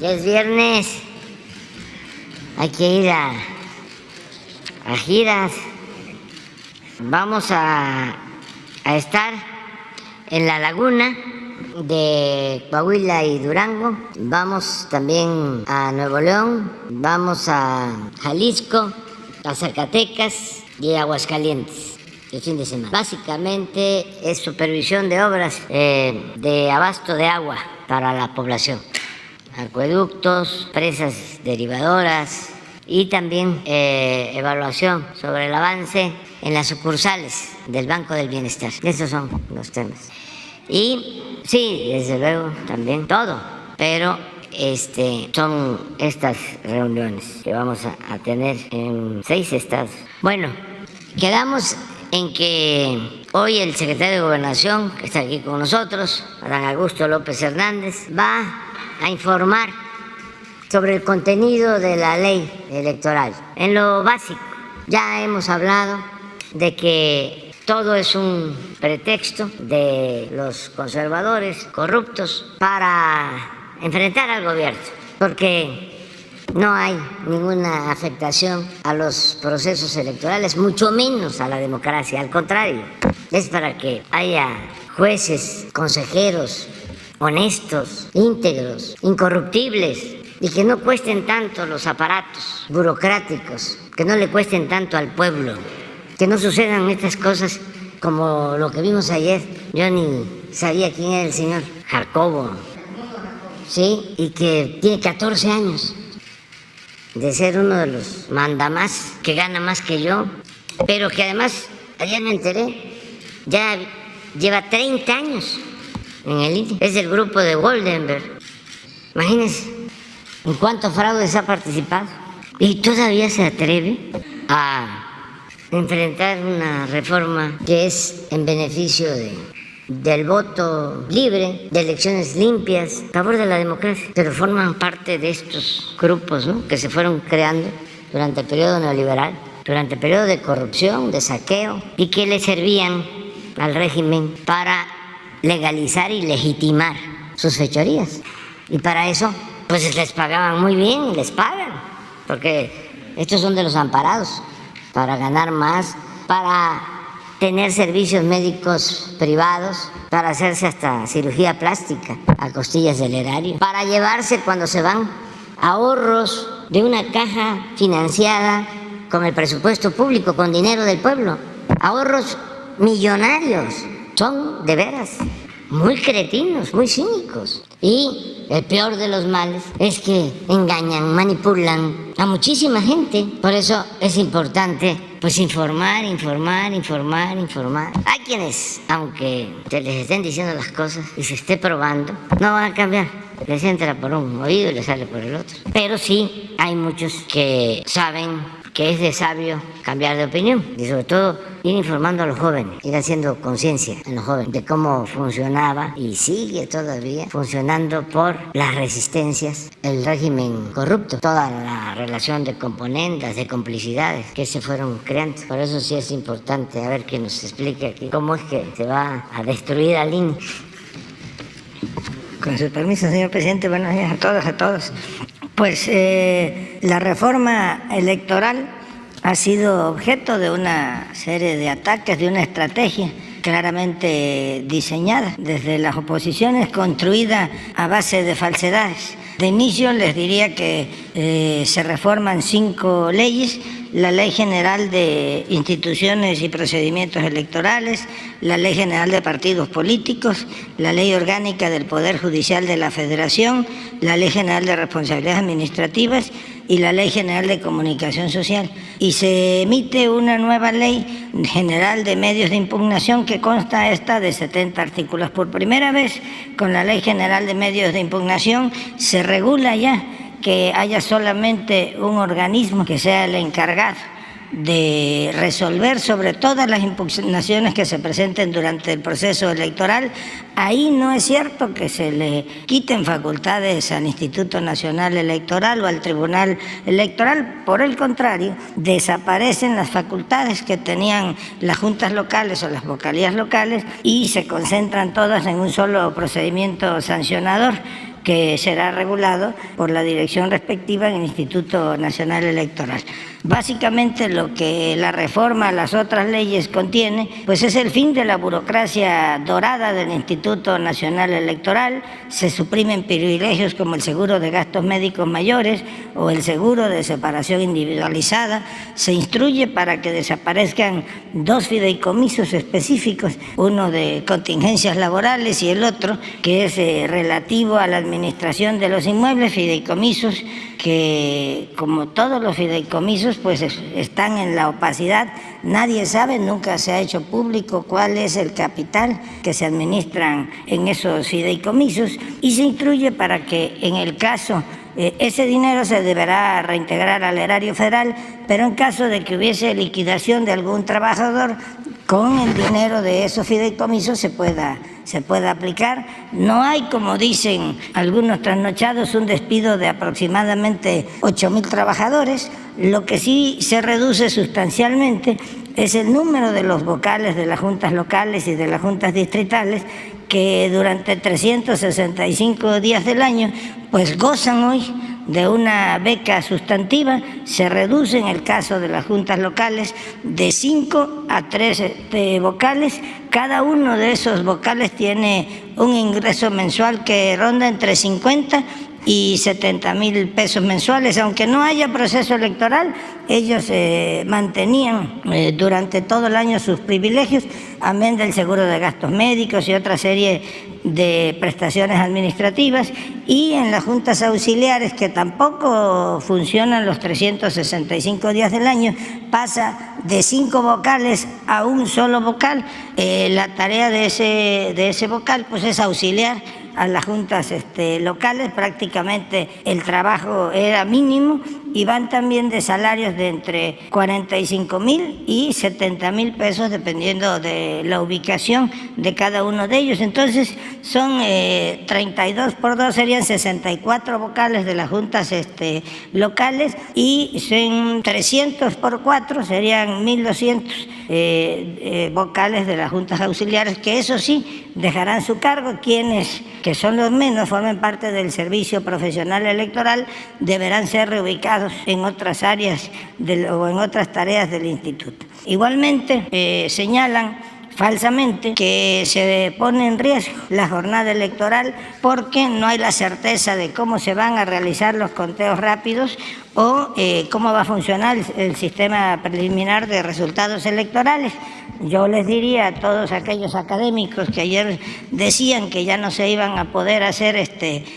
Ya es viernes, hay que ir a giras. Vamos a estar en la laguna de Coahuila y Durango, vamos también a Nuevo León, vamos a Jalisco, a Zacatecas y a Aguascalientes el fin de semana. Básicamente es supervisión de obras de abasto de agua para la población, acueductos, presas derivadoras y también evaluación sobre el avance en las sucursales del Banco del Bienestar. Esos son los temas. Y sí, desde luego también todo, pero son estas reuniones que vamos a tener en 6 estados. Bueno, quedamos en que hoy el secretario de Gobernación, que está aquí con nosotros, Adán Augusto López Hernández, va a informar sobre el contenido de la ley electoral. En lo básico, ya hemos hablado de que todo es un pretexto de los conservadores corruptos para enfrentar al gobierno, porque no hay ninguna afectación a los procesos electorales, mucho menos a la democracia. Al contrario, es para que haya jueces, consejeros honestos, íntegros, incorruptibles y que no cuesten tanto los aparatos burocráticos, que no le cuesten tanto al pueblo. Que no sucedan estas cosas como lo que vimos ayer. Yo ni sabía quién era el señor Jacobo, ¿sí? Y que tiene 14 años de ser uno de los mandamás, que gana más que yo, pero que además, ayer me enteré, ya lleva 30 años en el INE. Es del grupo de Goldenberg. Imagínense en cuántos fraudes ha participado y todavía se atreve a enfrentar una reforma que es en beneficio del voto libre, de elecciones limpias, a favor de la democracia, pero forman parte de estos grupos, ¿no?, que se fueron creando durante el periodo neoliberal, durante el periodo de corrupción, de saqueo, y que le servían al régimen para legalizar y legitimar sus fechorías. Y para eso, pues les pagaban muy bien, y les pagan, porque estos son de los amparados, para ganar más, para tener servicios médicos privados, para hacerse hasta cirugía plástica a costillas del erario, para llevarse cuando se van ahorros de una caja financiada con el presupuesto público, con dinero del pueblo, ahorros millonarios. Son de veras muy cretinos, muy cínicos. Y el peor de los males es que engañan, manipulan a muchísima gente. Por eso es importante pues informar. Hay quienes, aunque se les estén diciendo las cosas y se esté probando, no van a cambiar. Les entra por un oído y les sale por el otro. Pero sí hay muchos que saben que es de sabio cambiar de opinión y sobre todo ir informando a los jóvenes, ir haciendo conciencia en los jóvenes de cómo funcionaba y sigue todavía funcionando por las resistencias el régimen corrupto, toda la relación de componendas, de complicidades que se fueron creando. Por eso sí es importante a ver que nos explique aquí cómo es que se va a destruir al INE. Con su permiso, señor presidente, buenos días a todos. Pues la reforma electoral ha sido objeto de una serie de ataques, de una estrategia claramente diseñada desde las oposiciones, construida a base de falsedades. De inicio les diría que se reforman 5 leyes: la Ley General de Instituciones y Procedimientos Electorales, la Ley General de Partidos Políticos, la Ley Orgánica del Poder Judicial de la Federación, la Ley General de Responsabilidades Administrativas y la Ley General de Comunicación Social. Y se emite una nueva Ley General de Medios de Impugnación que consta esta de 70 artículos. Por primera vez, con la Ley General de Medios de Impugnación se regula ya que haya solamente un organismo que sea el encargado de resolver sobre todas las impugnaciones que se presenten durante el proceso electoral. Ahí no es cierto que se le quiten facultades al Instituto Nacional Electoral o al Tribunal Electoral. Por el contrario, desaparecen las facultades que tenían las juntas locales o las vocalías locales y se concentran todas en un solo procedimiento sancionador, que será regulado por la dirección respectiva en el Instituto Nacional Electoral. Básicamente lo que la reforma a las otras leyes contiene, pues es el fin de la burocracia dorada del Instituto Nacional Electoral. Se suprimen privilegios como el seguro de gastos médicos mayores o el seguro de separación individualizada. Se instruye para que desaparezcan dos fideicomisos específicos, uno de contingencias laborales y el otro que es relativo a la administración de los inmuebles, fideicomisos que, como todos los fideicomisos, pues están en la opacidad. Nadie sabe, nunca se ha hecho público cuál es el capital que se administran en esos fideicomisos, y se instruye para que en el caso ese dinero se deberá reintegrar al erario federal, pero en caso de que hubiese liquidación de algún trabajador, con el dinero de esos fideicomisos se pueda aplicar. No hay, como dicen algunos trasnochados, un despido de aproximadamente 8.000 trabajadores. Lo que sí se reduce sustancialmente es el número de los vocales de las juntas locales y de las juntas distritales, que durante 365 días del año pues gozan hoy de una beca sustantiva. Se reduce en el caso de las juntas locales de 5 a 3 vocales. Cada uno de esos vocales tiene un ingreso mensual que ronda entre 50 y 70.000 pesos mensuales. Aunque no haya proceso electoral, ellos mantenían durante todo el año sus privilegios, amén del seguro de gastos médicos y otra serie de prestaciones administrativas. Y en las juntas auxiliares, que tampoco funcionan los 365 días del año, pasa de 5 vocales a un solo vocal. La tarea de ese vocal pues es auxiliar a las juntas locales. Prácticamente el trabajo era mínimo, y van también de salarios de entre 45.000 y 70.000 pesos dependiendo de la ubicación de cada uno de ellos. Entonces son 32 por 2 serían 64 vocales de las juntas locales, y son 300 por 4 serían 1.200 vocales de las juntas auxiliares, que eso sí dejarán su cargo. Quienes, que son los menos, formen parte del servicio profesional electoral, deberán ser reubicados en otras áreas o en otras tareas del instituto. Igualmente señalan falsamente que se pone en riesgo la jornada electoral porque no hay la certeza de cómo se van a realizar los conteos rápidos o cómo va a funcionar el sistema preliminar de resultados electorales. Yo les diría a todos aquellos académicos que ayer decían que ya no se iban a poder hacer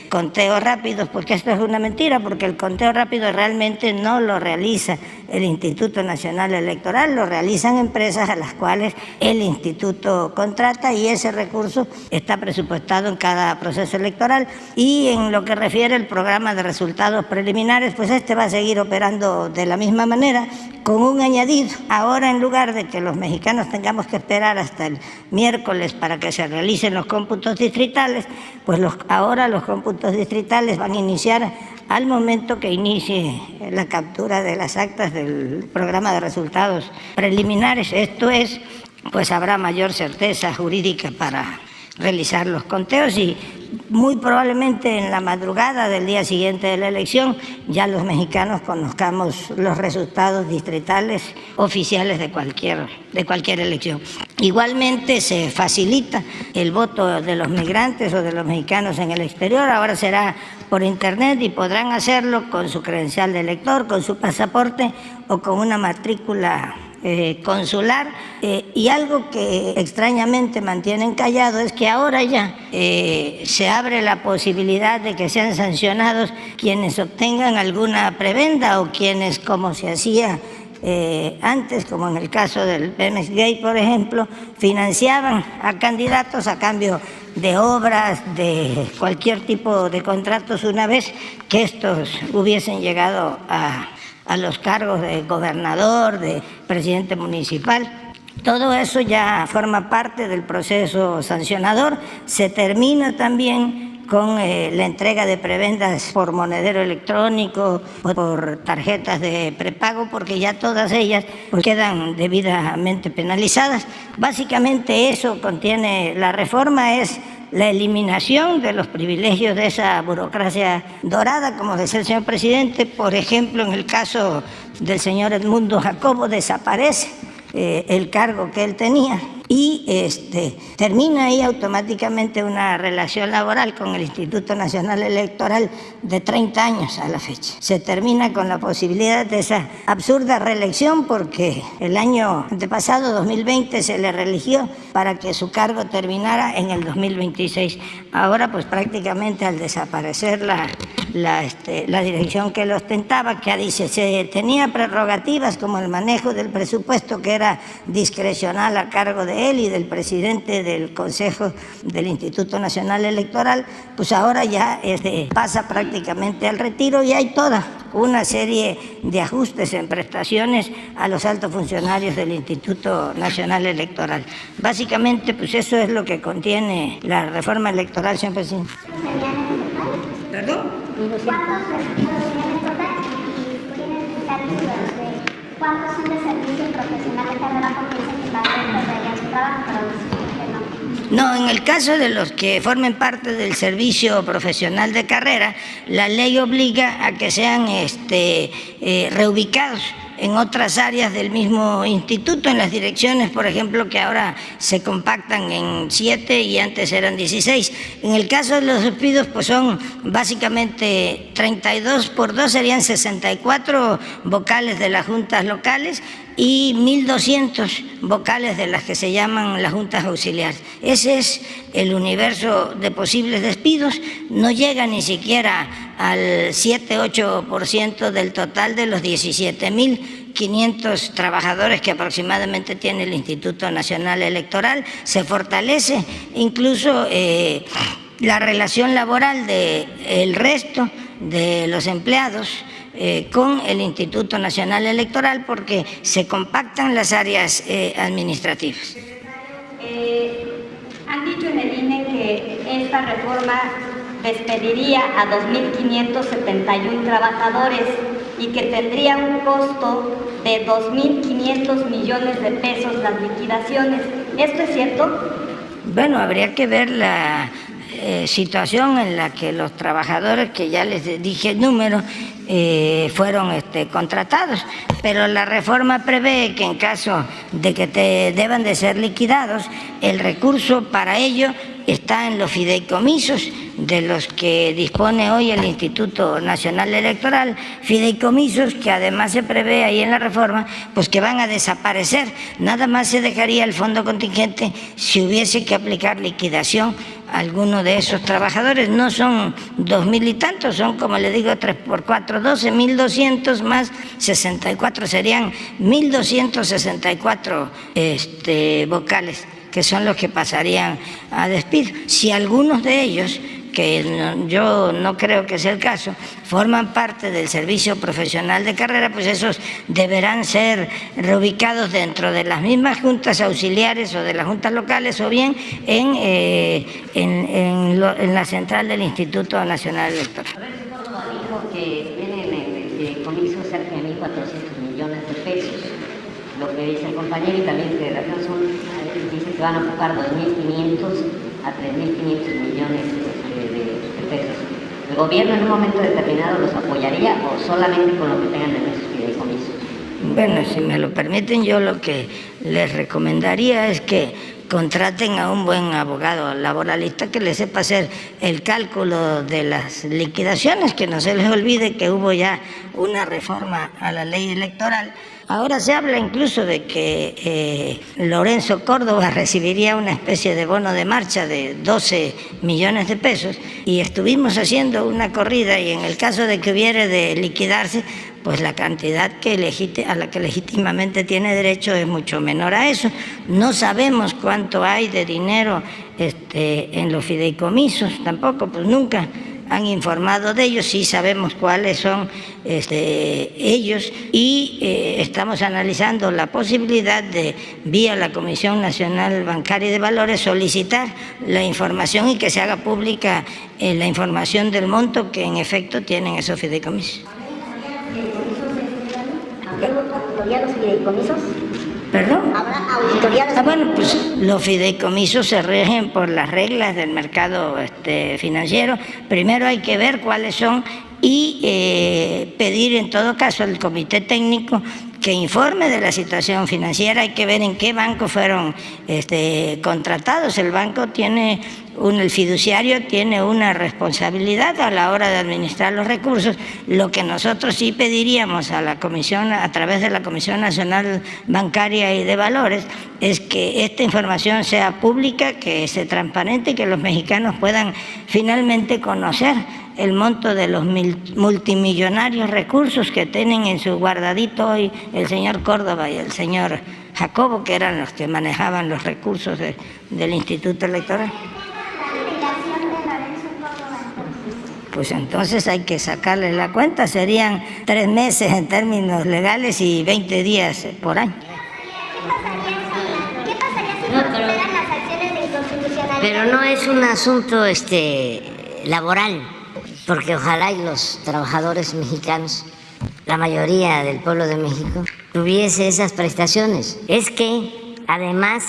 conteos rápidos, porque esto es una mentira, porque el conteo rápido realmente no lo realiza el Instituto Nacional Electoral, lo realizan empresas a las cuales el instituto contrata, y ese recurso está presupuestado en cada proceso electoral. Y en lo que refiere al programa de resultados preliminares, pues va a seguir operando de la misma manera, con un añadido. Ahora, en lugar de que los mexicanos tengamos que esperar hasta el miércoles para que se realicen los cómputos distritales, pues ahora los cómputos distritales van a iniciar al momento que inicie la captura de las actas del programa de resultados preliminares. Esto es, pues habrá mayor certeza jurídica para realizar los conteos, y muy probablemente en la madrugada del día siguiente de la elección ya los mexicanos conozcamos los resultados distritales oficiales de cualquier elección. Igualmente se facilita el voto de los migrantes o de los mexicanos en el exterior. Ahora será por internet y podrán hacerlo con su credencial de elector, con su pasaporte o con una matrícula consular. Y algo que extrañamente mantienen callado es que ahora ya se abre la posibilidad de que sean sancionados quienes obtengan alguna prebenda o quienes, como se hacía antes, como en el caso del Pemex Gate, por ejemplo, financiaban a candidatos a cambio de obras, de cualquier tipo de contratos, una vez que estos hubiesen llegado a los cargos de gobernador, de presidente municipal. Todo eso ya forma parte del proceso sancionador. Se termina también con la entrega de prebendas por monedero electrónico o por tarjetas de prepago, porque ya todas ellas pues quedan debidamente penalizadas. Básicamente eso contiene la reforma, es la eliminación de los privilegios de esa burocracia dorada, como decía el señor presidente. Por ejemplo, en el caso del señor Edmundo Jacobo, desaparece el cargo que él tenía y termina ahí automáticamente una relación laboral con el Instituto Nacional Electoral de 30 años a la fecha. Se termina con la posibilidad de esa absurda reelección porque el año antepasado, 2020, se le reeligió para que su cargo terminara en el 2026. Ahora, pues prácticamente al desaparecer la dirección que lo ostentaba, que dice, se tenía prerrogativas como el manejo del presupuesto, que era discrecional a cargo de él y del presidente del Consejo del Instituto Nacional Electoral, pues ahora ya pasa prácticamente al retiro y hay toda una serie de ajustes en prestaciones a los altos funcionarios del Instituto Nacional Electoral. Básicamente, pues eso es lo que contiene la reforma electoral, señor presidente. ¿Perdón? ¿Cuántos son de servicio profesional de carrera? Porque dicen que están en su trabajo, pero dicen que no. No, en el caso de los que formen parte del servicio profesional de carrera, la ley obliga a que sean reubicados en otras áreas del mismo instituto, en las direcciones, por ejemplo, que ahora se compactan en 7 y antes eran 16. En el caso de los despidos, pues son básicamente 32 por 2, serían 64 vocales de las juntas locales y 1.200 vocales de las que se llaman las juntas auxiliares. Ese es el universo de posibles despidos, no llega ni siquiera al 7-8% del total de los 17.500 trabajadores que aproximadamente tiene el Instituto Nacional Electoral. Se fortalece incluso la relación laboral del resto de los empleados con el Instituto Nacional Electoral porque se compactan las áreas administrativas. Han dicho en el INE que esta reforma despediría a 2.571 trabajadores y que tendría un costo de 2.500 millones de pesos las liquidaciones. ¿Esto es cierto? Bueno, habría que ver la situación en la que los trabajadores, que ya les dije el número, fueron contratados, pero la reforma prevé que en caso de que deban de ser liquidados, el recurso para ello está en los fideicomisos de los que dispone hoy el Instituto Nacional Electoral, fideicomisos que además se prevé ahí en la reforma, pues que van a desaparecer. Nada más se dejaría el fondo contingente si hubiese que aplicar liquidación a alguno de esos trabajadores. No son 2.000 y tantos, son, como le digo, 3 por 4, 12, 1.200 más 64, serían 1.264 vocales, que son los que pasarían a despido. Si algunos de ellos, que yo no creo que sea el caso, forman parte del servicio profesional de carrera, pues esos deberán ser reubicados dentro de las mismas juntas auxiliares o de las juntas locales o bien en la central del Instituto Nacional Electoral. Roberto Córdoba dijo que tienen fideicomiso cerca de 1.400 millones de pesos. Lo que dice el compañero y también que la razón dice que van a ocupar 2.500 a 3.500 millones de pesos. ¿El gobierno en un momento determinado los apoyaría o solamente con lo que tengan en esos fideicomisos? Bueno, si me lo permiten, yo lo que les recomendaría es que contraten a un buen abogado laboralista que le sepa hacer el cálculo de las liquidaciones, que no se les olvide que hubo ya una reforma a la ley electoral. Ahora se habla incluso de que Lorenzo Córdoba recibiría una especie de bono de marcha de 12 millones de pesos y estuvimos haciendo una corrida y en el caso de que hubiera de liquidarse, pues la cantidad a la que legítimamente tiene derecho es mucho menor a eso. No sabemos cuánto hay de dinero en los fideicomisos, tampoco, pues nunca han informado de ellos, sí sabemos cuáles son ellos y estamos analizando la posibilidad de, vía la Comisión Nacional Bancaria y de Valores, solicitar la información y que se haga pública la información del monto que en efecto tienen esos fideicomisos. ¿Los fideicomisos? ¿Perdón? ¿Habrá auditoría? Bueno, pues los fideicomisos se rigen por las reglas del mercado financiero. Primero hay que ver cuáles son y pedir en todo caso al comité técnico que informe de la situación financiera. Hay que ver en qué banco fueron contratados. El banco tiene el fiduciario tiene una responsabilidad a la hora de administrar los recursos. Lo que nosotros sí pediríamos a la Comisión, a través de la Comisión Nacional Bancaria y de Valores, es que esta información sea pública, que sea transparente y que los mexicanos puedan finalmente conocer el monto de los multimillonarios recursos que tienen en su guardadito hoy el señor Córdoba y el señor Jacobo, que eran los que manejaban los recursos del Instituto Electoral. Pues entonces hay que sacarle la cuenta, serían 3 meses en términos legales y 20 días por año. ¿Qué pasaría si prosperan las acciones de inconstitucionalidad? Pero no es un asunto laboral, porque ojalá y los trabajadores mexicanos, la mayoría del pueblo de México, tuviese esas prestaciones. Es que además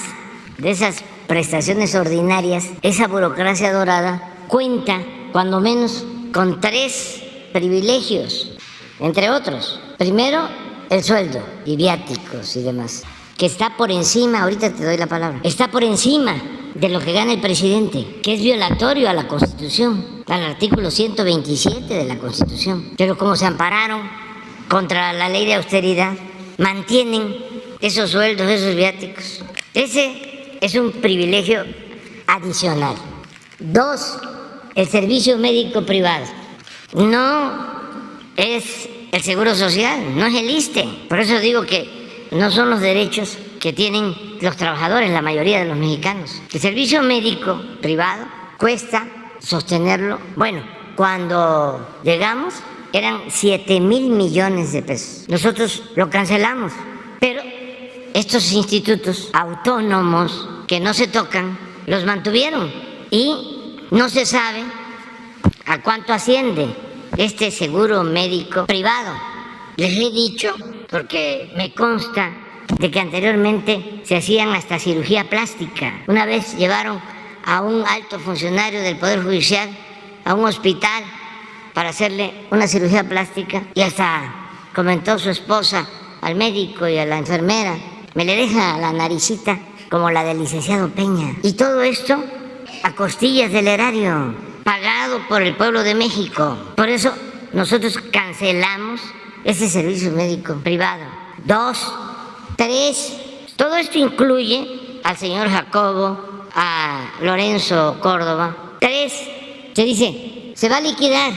de esas prestaciones ordinarias, esa burocracia dorada cuenta cuando menos con 3 privilegios, entre otros. Primero, el sueldo y viáticos y demás, que está por encima, ahorita te doy la palabra, está por encima de lo que gana el presidente, que es violatorio a la Constitución, al artículo 127 de la Constitución. Pero como se ampararon contra la ley de austeridad, mantienen esos sueldos, esos viáticos. Ese es un privilegio adicional. 2, el servicio médico privado. No es el Seguro Social, no es el ISSSTE. Por eso digo que no son los derechos que tienen los trabajadores, la mayoría de los mexicanos. El servicio médico privado cuesta sostenerlo. Bueno, cuando llegamos eran 7,000 millones de pesos. Nosotros lo cancelamos, pero estos institutos autónomos que no se tocan, los mantuvieron y no se sabe a cuánto asciende este seguro médico privado. Les he dicho, porque me consta de que anteriormente se hacían hasta cirugía plástica. Una vez llevaron a un alto funcionario del Poder Judicial a un hospital para hacerle una cirugía plástica y hasta comentó su esposa al médico y a la enfermera: me le deja la naricita como la del licenciado Peña. Y todo esto a costillas del erario, pagado por el pueblo de México. Por eso nosotros cancelamos ese servicio médico privado. 2, 3, todo esto incluye al señor Jacobo, a Lorenzo Córdoba. 3, se dice, se va a liquidar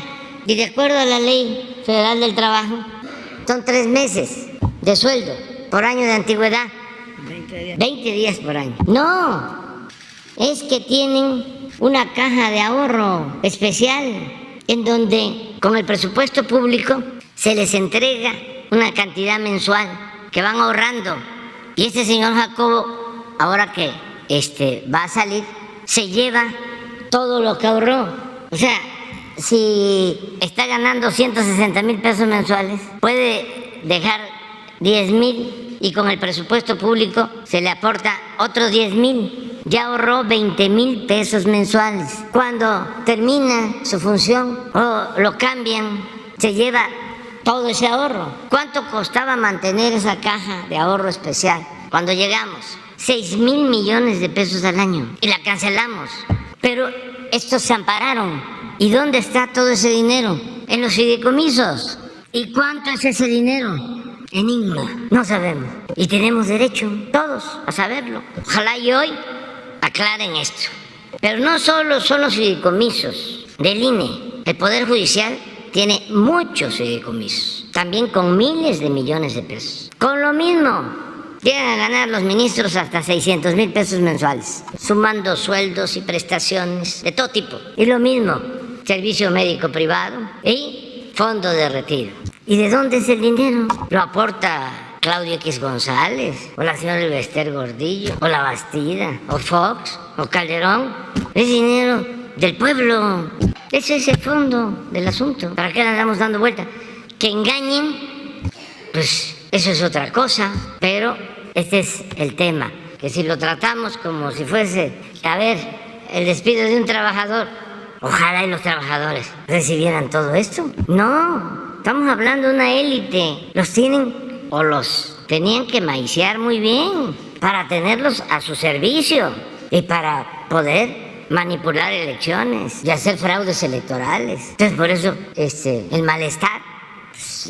y de acuerdo a la Ley Federal del Trabajo son 3 meses de sueldo por año de antigüedad. 20 días por año. No, es que tienen una caja de ahorro especial en donde con el presupuesto público se les entrega una cantidad mensual que van ahorrando. Y este señor Jacobo, ahora que va a salir, se lleva todo lo que ahorró. O sea, si está ganando 160,000 pesos mensuales, puede dejar 10,000 y con el presupuesto público se le aporta otros 10,000. Ya ahorró 20,000 pesos mensuales. Cuando termina su función o lo cambian, se lleva todo ese ahorro. ¿Cuánto costaba mantener esa caja de ahorro especial? Cuando llegamos, 6,000 millones de pesos al año y la cancelamos. Pero estos se ampararon. ¿Y dónde está todo ese dinero? En los fideicomisos. ¿Y cuánto es ese dinero? Enigma, no sabemos. Y tenemos derecho, todos, a saberlo. Ojalá y hoy aclaren esto. Pero no solo son los fideicomisos del INE. El Poder Judicial tiene muchos fideicomisos, también con miles de millones de pesos. Con lo mismo, llegan a ganar los ministros hasta 600,000 pesos mensuales, sumando sueldos y prestaciones de todo tipo. Y lo mismo, servicio médico privado y fondo de retiro. ¿Y de dónde es el dinero? Lo aporta Claudio X González, o la señora Elvester Gordillo, o la Bastida, o Fox, o Calderón. Es dinero del pueblo. Ese es el fondo del asunto. ¿Para qué le andamos dando vuelta? Que engañen, pues eso es otra cosa, pero Este es el tema, que si lo tratamos como si fuese, a ver, el despido de un trabajador, ojalá y los trabajadores recibieran todo esto. No, estamos hablando de una élite. Los tienen o los tenían que maiciar muy bien para tenerlos a su servicio y para poder manipular elecciones y hacer fraudes electorales. Entonces, por eso el malestar,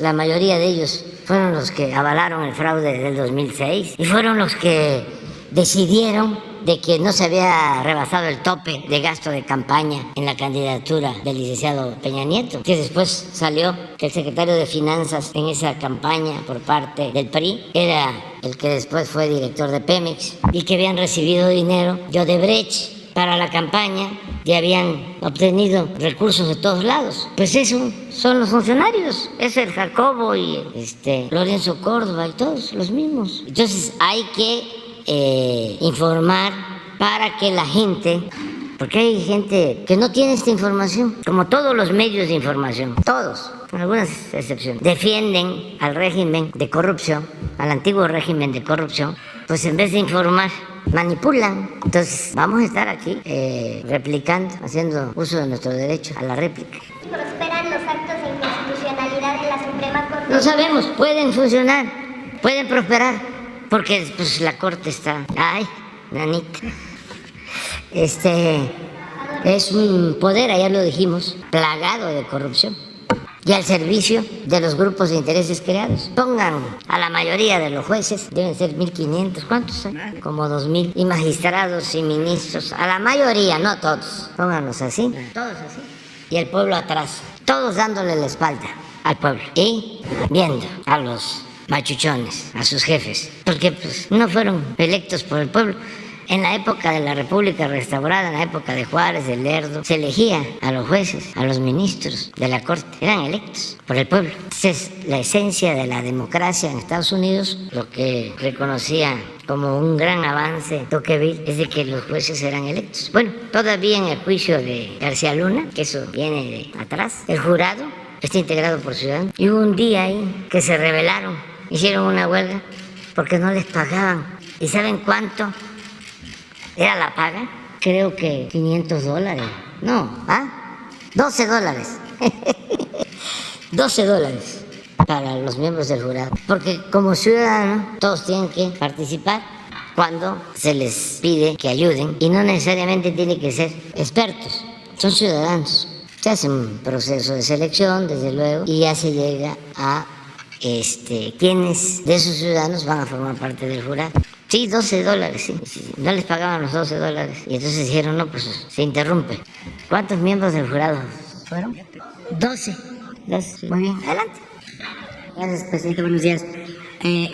la mayoría de ellos fueron los que avalaron el fraude del 2006 y fueron los que decidieron de que no se había rebasado el tope de gasto de campaña en la candidatura del licenciado Peña Nieto, que después salió que el secretario de Finanzas en esa campaña por parte del PRI era el que después fue director de Pemex y que habían recibido dinero de Odebrecht para la campaña y habían obtenido recursos de todos lados. Pues eso son los funcionarios, es el Jacobo y Lorenzo Córdoba y todos los mismos. Entonces hay que informar para que la gente, porque hay gente que no tiene esta información, como todos los medios de información, todos, con algunas excepciones, defienden al régimen de corrupción, al antiguo régimen de corrupción, pues en vez de informar, manipulan. Entonces vamos a estar aquí replicando, haciendo uso de nuestro derecho a la réplica. ¿Prosperan los actos de inconstitucionalidad en la Suprema Corte? No sabemos, pueden funcionar, pueden prosperar, porque pues la Corte está, ay, nanita, es un poder, ya lo dijimos, plagado de corrupción y al servicio de los grupos de intereses creados. Pongan a la mayoría de los jueces, deben ser 1.500, ¿cuántos hay? Como 2.000, y magistrados y ministros, a la mayoría, no todos, pónganlos así, todos así, y el pueblo atrás, todos dándole la espalda al pueblo y viendo a los machuchones, a sus jefes, porque pues no fueron electos por el pueblo. En la época de la República Restaurada, en la época de Juárez, de Lerdo, se elegía a los jueces, a los ministros de la Corte, eran electos por el pueblo. Esa es la esencia de la democracia en Estados Unidos, lo que reconocía como un gran avance Tocqueville es de que los jueces eran electos. Bueno, todavía en el juicio de García Luna, que eso viene de atrás, el jurado está integrado por ciudadanos. Y hubo un día ahí que se rebelaron, hicieron una huelga porque no les pagaban. ¿Y saben cuánto era la paga? Creo que $500. No, $12. $12 para los miembros del jurado. Porque como ciudadanos todos tienen que participar cuando se les pide que ayuden y no necesariamente tienen que ser expertos, son ciudadanos. Se hace un proceso de selección, desde luego, y ya se llega a quienes de esos ciudadanos van a formar parte del jurado. Sí, $12, sí. No les pagaban los $12. Y entonces dijeron, no, pues se interrumpe. ¿Cuántos miembros del jurado fueron? 12. Muy bien, adelante. Gracias, presidente. Buenos días.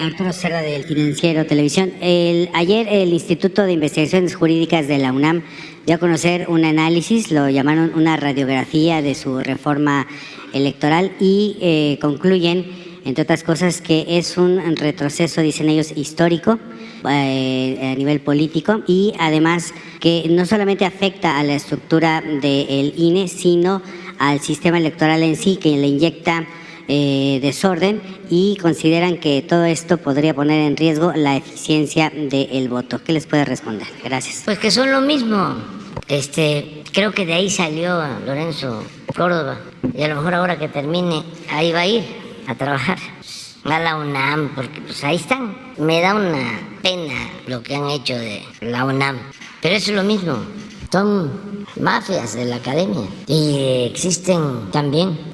Arturo Cerda, del Financiero Televisión. Ayer el Instituto de Investigaciones Jurídicas de la UNAM dio a conocer un análisis, lo llamaron una radiografía de su reforma electoral y concluyen, entre otras cosas, que es un retroceso, dicen ellos, histórico a nivel político y además que no solamente afecta a la estructura del INE, sino al sistema electoral en sí, que le inyecta desorden y consideran que todo esto podría poner en riesgo la eficiencia del voto. ¿Qué les puede responder? Gracias. Pues que son lo mismo. Creo que de ahí salió Lorenzo Córdoba y a lo mejor ahora que termine ahí va a ir a trabajar a la UNAM, porque pues ahí están. Me da una pena lo que han hecho de la UNAM, pero eso es lo mismo, son mafias de la academia y existen también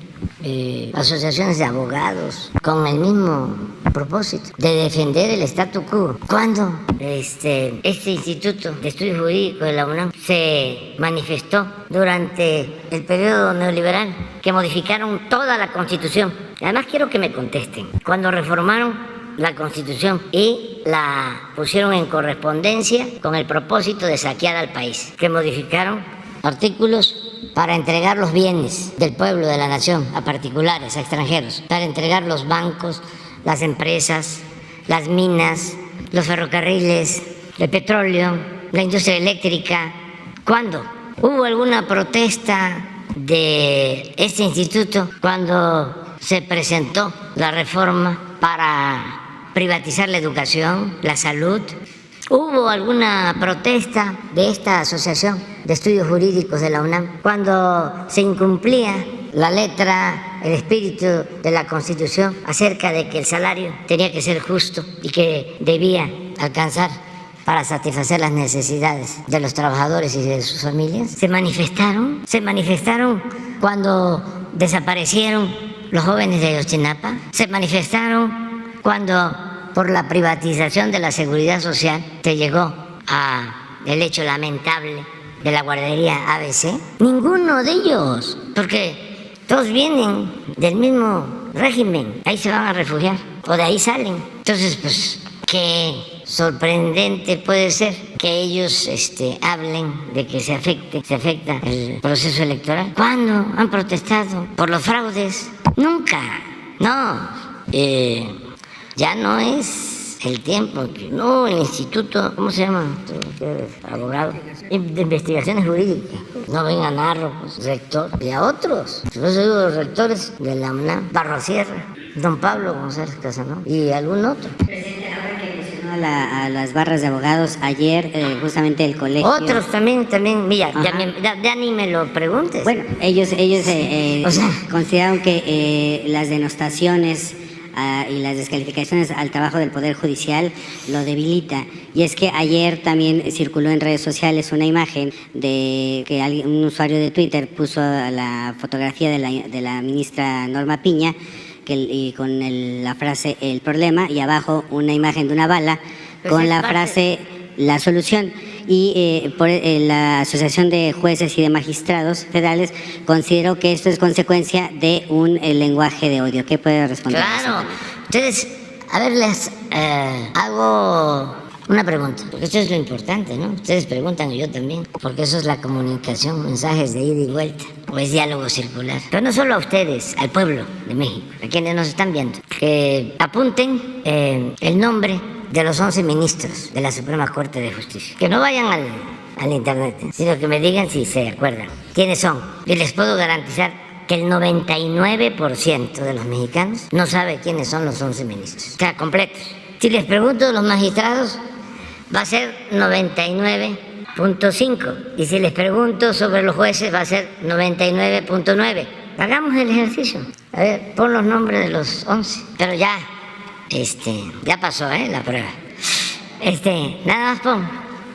asociaciones de abogados con el mismo propósito de defender el statu quo. Cuando este Instituto de Estudios Jurídicos de la UNAM se manifestó durante el periodo neoliberal que modificaron toda la Constitución. Además quiero que me contesten. Cuando reformaron la Constitución y la pusieron en correspondencia con el propósito de saquear al país, que modificaron artículos para entregar los bienes del pueblo, de la nación, a particulares, a extranjeros, para entregar los bancos, las empresas, las minas, los ferrocarriles, el petróleo, la industria eléctrica. ¿Cuándo? ¿Hubo alguna protesta de este instituto cuando se presentó la reforma para privatizar la educación, la salud. Hubo alguna protesta de esta Asociación de Estudios Jurídicos de la UNAM cuando se incumplía la letra, el espíritu de la Constitución acerca de que el salario tenía que ser justo y que debía alcanzar para satisfacer las necesidades de los trabajadores y de sus familias. Se manifestaron cuando desaparecieron los jóvenes de Ayotzinapa, se manifestaron cuando por la privatización de la seguridad social se llegó al hecho lamentable de la guardería ABC. Ninguno de ellos, porque todos vienen del mismo régimen, ahí se van a refugiar o de ahí salen. Entonces, pues, qué sorprendente puede ser que ellos hablen de que se afecta el proceso electoral. ¿Cuándo han protestado por los fraudes? Nunca. No. Ya no es el tiempo. No, el instituto, ¿cómo se llama? Abogado. De investigaciones jurídicas. No vengan a Narros, rector, y a otros. Yo soy los rectores de la UNAM, Barro Sierra, don Pablo González Casanova y algún otro. A las barras de abogados ayer, justamente el colegio. Otros también, mira, ya ni me lo preguntes. Bueno, ellos consideraron que las denostaciones y las descalificaciones al trabajo del Poder Judicial lo debilita. Y es que ayer también circuló en redes sociales una imagen de que un usuario de Twitter puso la fotografía de la ministra Norma Piña y con la frase "el problema" y abajo una imagen de una bala con la frase "la solución". Y la Asociación de Jueces y de Magistrados Federales consideró que esto es consecuencia de un lenguaje de odio. ¿Qué puede responder? Claro. Entonces, a ver, les hago una pregunta, porque esto es lo importante, ¿no? Ustedes preguntan y yo también, porque eso es la comunicación, mensajes de ida y vuelta, o es diálogo circular. Pero no solo a ustedes, al pueblo de México, a quienes nos están viendo, que apunten el nombre de los 11 ministros de la Suprema Corte de Justicia. Que no vayan al internet, sino que me digan si se acuerdan quiénes son. Y les puedo garantizar que el 99% de los mexicanos no sabe quiénes son los 11 ministros. O sea, completos. Si les pregunto a los magistrados, va a ser 99.5. Y si les pregunto sobre los jueces, va a ser 99.9. Hagamos el ejercicio. A ver, pon los nombres de los 11. Pero ya pasó, la prueba. Nada más pon.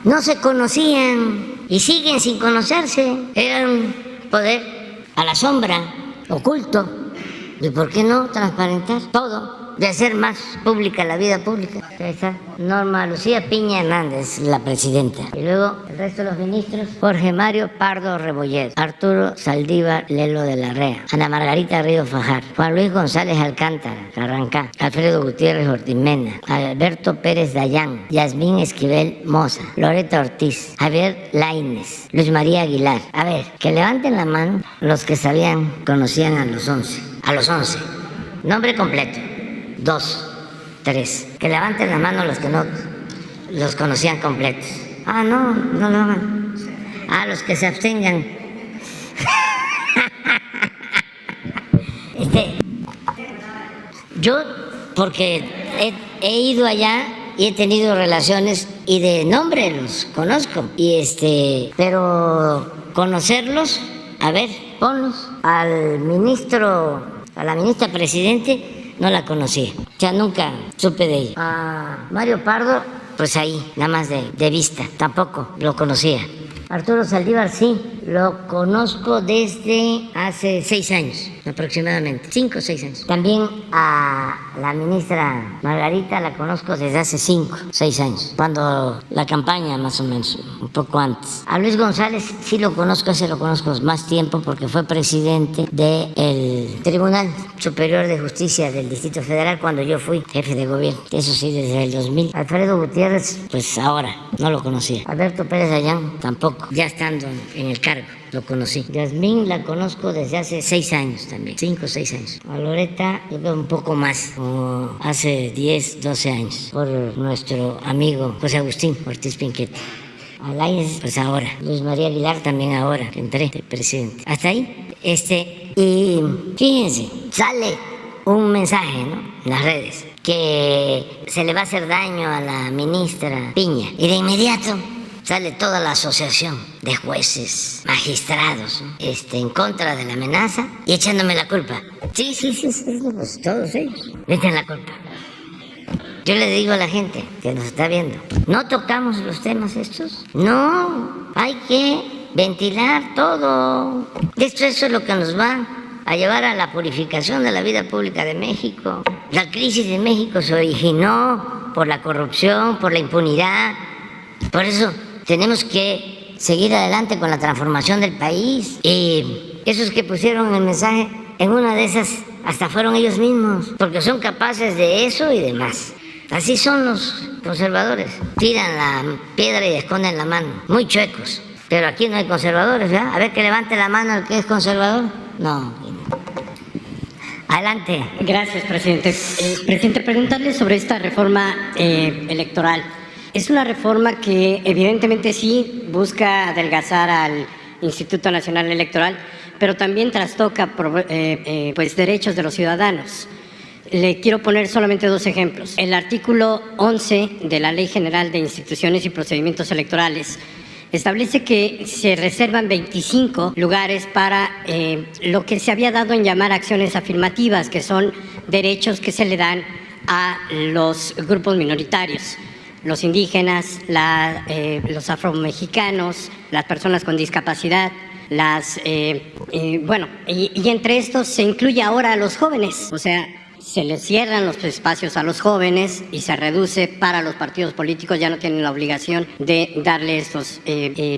No se conocían y siguen sin conocerse. Era un poder a la sombra, oculto. ¿Y por qué no transparentar todo? De hacer más pública la vida pública. Ahí está Norma Lucía Piña Hernández, la presidenta. Y luego el resto de los ministros: Jorge Mario Pardo Rebollet, Arturo Saldívar Lelo de la Rea, Ana Margarita Río Fajar, Juan Luis González Alcántara, Carrancá, Alfredo Gutiérrez Ortimena, Alberto Pérez Dayán, Yasmín Esquivel Moza, Loreta Ortiz, Javier Lainez, Luis María Aguilar. A ver, que levanten la mano los que conocían a los 11. A los 11. Nombre completo. 2, 3. Que levanten la mano los que no los conocían completos. No lo hagan. Los que se abstengan. Yo, porque he ido allá y he tenido relaciones y de nombre los conozco. Pero conocerlos, a ver, ponlos. Al ministro, a la ministra presidente, no la conocía, ya nunca supe de ella. A Mario Pardo, pues ahí, nada más de vista, tampoco lo conocía. Arturo Saldívar sí, lo conozco desde hace 6 años, aproximadamente, 5 o 6 años. También a la ministra Margarita la conozco desde hace 5 o 6 años, cuando la campaña más o menos, un poco antes. A Luis González sí lo conozco más tiempo porque fue presidente del Tribunal Superior de Justicia del Distrito Federal cuando yo fui jefe de gobierno, eso sí, desde el 2000. Alfredo Gutiérrez, pues ahora, no lo conocía. Alberto Pérez Dayán, tampoco. Ya estando en el cargo, lo conocí. Yasmín la conozco desde hace 6 años también, 5 o 6 años. A Loreta, yo creo un poco más, como hace 10, 12 años, por nuestro amigo José Agustín Ortiz Pinquete. A Lainez, pues ahora. Luis María Aguilar también ahora, que entré de presidente. Hasta ahí. Y fíjense, sale un mensaje, ¿no?, en las redes, que se le va a hacer daño a la ministra Piña. Y de inmediato sale toda la asociación de jueces, magistrados, ¿no? En contra de la amenaza y echándome la culpa. Sí, pues todos ellos me echan la culpa. Yo le digo a la gente que nos está viendo, no tocamos los temas estos, no, hay que ventilar todo. Esto es lo que nos va a llevar a la purificación de la vida pública de México. La crisis de México se originó por la corrupción, por la impunidad. Por eso tenemos que seguir adelante con la transformación del país. Y esos que pusieron el mensaje, en una de esas hasta fueron ellos mismos, porque son capaces de eso y de más. Así son los conservadores. Tiran la piedra y esconden la mano. Muy chuecos. Pero aquí no hay conservadores, ¿verdad? A ver, que levante la mano el que es conservador. No. Adelante. Gracias, presidente. Presidente, preguntarle sobre esta reforma electoral. Es una reforma que evidentemente sí busca adelgazar al Instituto Nacional Electoral, pero también trastoca pues derechos de los ciudadanos. Le quiero poner solamente 2 ejemplos. El artículo 11 de la Ley General de Instituciones y Procedimientos Electorales establece que se reservan 25 lugares para lo que se había dado en llamar acciones afirmativas, que son derechos que se le dan a los grupos minoritarios, los indígenas, los afromexicanos, las personas con discapacidad, y entre estos se incluye ahora a los jóvenes, o sea, se les cierran los espacios a los jóvenes y se reduce para los partidos políticos, ya no tienen la obligación de darle estos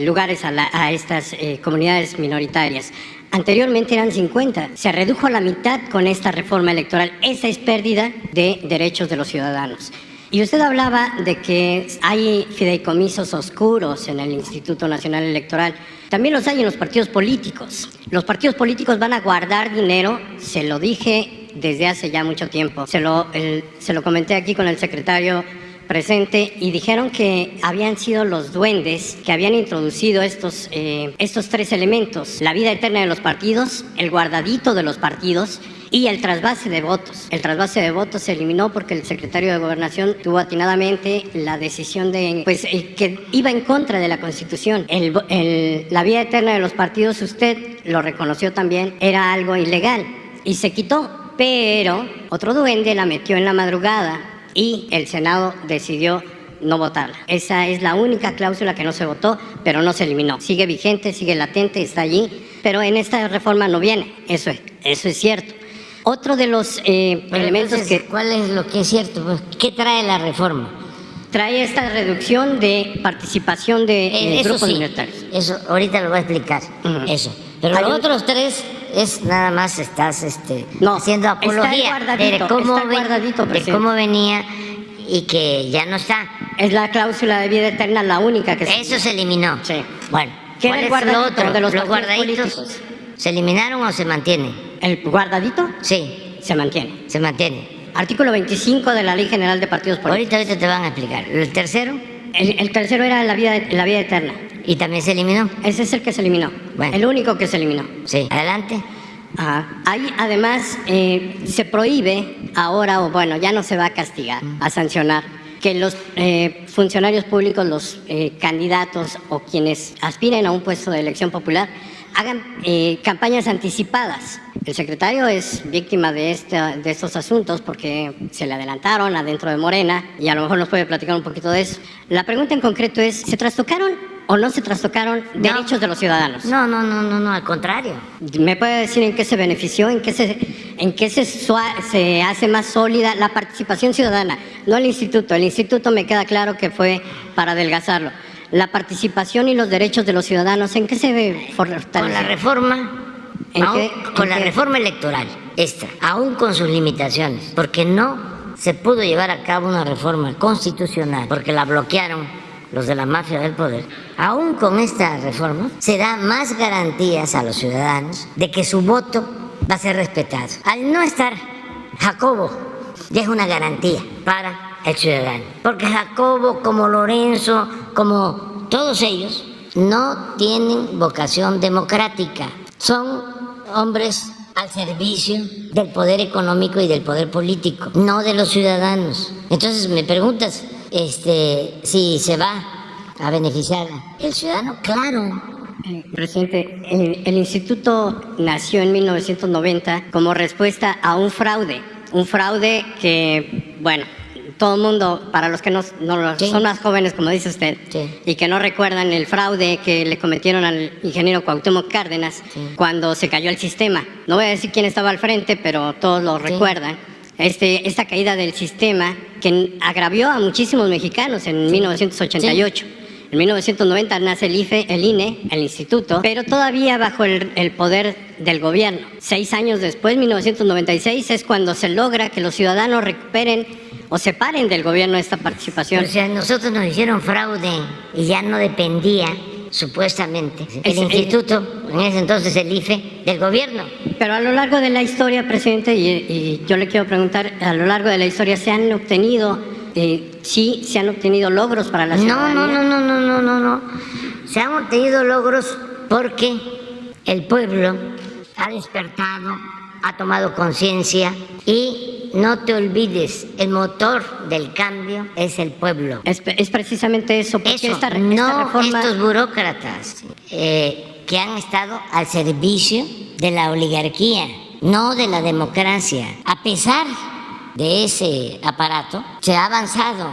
lugares a estas comunidades minoritarias. Anteriormente eran 50, se redujo a la mitad con esta reforma electoral. Esa es pérdida de derechos de los ciudadanos. Y usted hablaba de que hay fideicomisos oscuros en el Instituto Nacional Electoral. También los hay en los partidos políticos. Los partidos políticos van a guardar dinero, se lo dije desde hace ya mucho tiempo. Se lo comenté aquí con el secretario presente y dijeron que habían sido los duendes que habían introducido estos 3 elementos: la vida eterna de los partidos, el guardadito de los partidos y el trasvase de votos. El trasvase de votos se eliminó porque el secretario de Gobernación tuvo atinadamente la decisión de que iba en contra de la Constitución. La vida eterna de los partidos, usted lo reconoció también, era algo ilegal y se quitó, pero otro duende la metió en la madrugada y el Senado decidió no votarla. Esa es la única cláusula que no se votó, pero no se eliminó. Sigue vigente, sigue latente, está allí, pero en esta reforma no viene. Eso es cierto. Otro de los elementos entonces, ¿cuál es lo que es cierto? Pues, ¿qué trae la reforma? Trae esta reducción de participación de grupos minoritarios. Eso, ahorita lo voy a explicar. Eso. Pero los otros 3 es nada más estás haciendo apología de cómo venía y que ya no está. Es la cláusula de vida eterna la única que Eso se eliminó. Sí. Bueno, ¿qué era el guardadito otro? de los guardaditos políticos? ¿Se eliminaron o se mantienen? ¿El guardadito? Sí. Se mantiene. Se mantiene. Artículo 25 de la Ley General de Partidos Políticos. Ahorita te van a explicar. ¿El tercero? El tercero era la vida eterna. ¿Y también se eliminó? Ese es el que se eliminó. Bueno. El único que se eliminó. Sí. Adelante. Ahí además se prohíbe ahora, ya no se va a castigar, a sancionar, que los funcionarios públicos, los candidatos o quienes aspiren a un puesto de elección popular, hagan campañas anticipadas. El secretario es víctima de estos asuntos porque se le adelantaron adentro de Morena y a lo mejor nos puede platicar un poquito de eso. La pregunta en concreto es, ¿se trastocaron o no se trastocaron derechos de los ciudadanos? No, al contrario. ¿Me puede decir en qué se benefició, en qué se hace más sólida la participación ciudadana? No el instituto. El instituto me queda claro que fue para adelgazarlo. La participación y los derechos de los ciudadanos, ¿en qué se fortaleció? Con la reforma, reforma electoral, aún con sus limitaciones, porque no se pudo llevar a cabo una reforma constitucional, porque la bloquearon los de la mafia del poder. Aún con esta reforma se da más garantías a los ciudadanos de que su voto va a ser respetado. Al no estar Jacobo, ya es una garantía para el ciudadano, porque Jacobo, como Lorenzo, como todos ellos, no tienen vocación democrática, son hombres al servicio del poder económico y del poder político, no de los ciudadanos. Entonces me preguntas si se va a beneficiar el ciudadano. Claro. Presidente, el instituto nació en 1990 como respuesta a un fraude que, bueno, todo el mundo, para los que no Sí. son más jóvenes, como dice usted, Sí. y que no recuerdan el fraude que le cometieron al ingeniero Cuauhtémoc Cárdenas cuando se cayó el sistema. No voy a decir quién estaba al frente, pero todos lo recuerdan. Esta caída del sistema que agravió a muchísimos mexicanos en 1988. En 1990 nace el INE, el instituto, pero todavía bajo el poder del gobierno. 6 años después, 1996, es cuando se logra que los ciudadanos recuperen o separen del gobierno esta participación. O sea, nosotros nos hicieron fraude y ya no dependía, supuestamente, el instituto, en ese entonces el IFE, del gobierno. Pero a lo largo de la historia, presidente, y yo le quiero preguntar, a lo largo de la historia se han obtenido logros para la ciudadanía. No. Se han obtenido logros porque el pueblo ha despertado, ha tomado conciencia y no te olvides, el motor del cambio es el pueblo. Es precisamente eso, porque esta no reforma... estos burócratas que han estado al servicio de la oligarquía, no de la democracia. A pesar de ese aparato, se ha avanzado.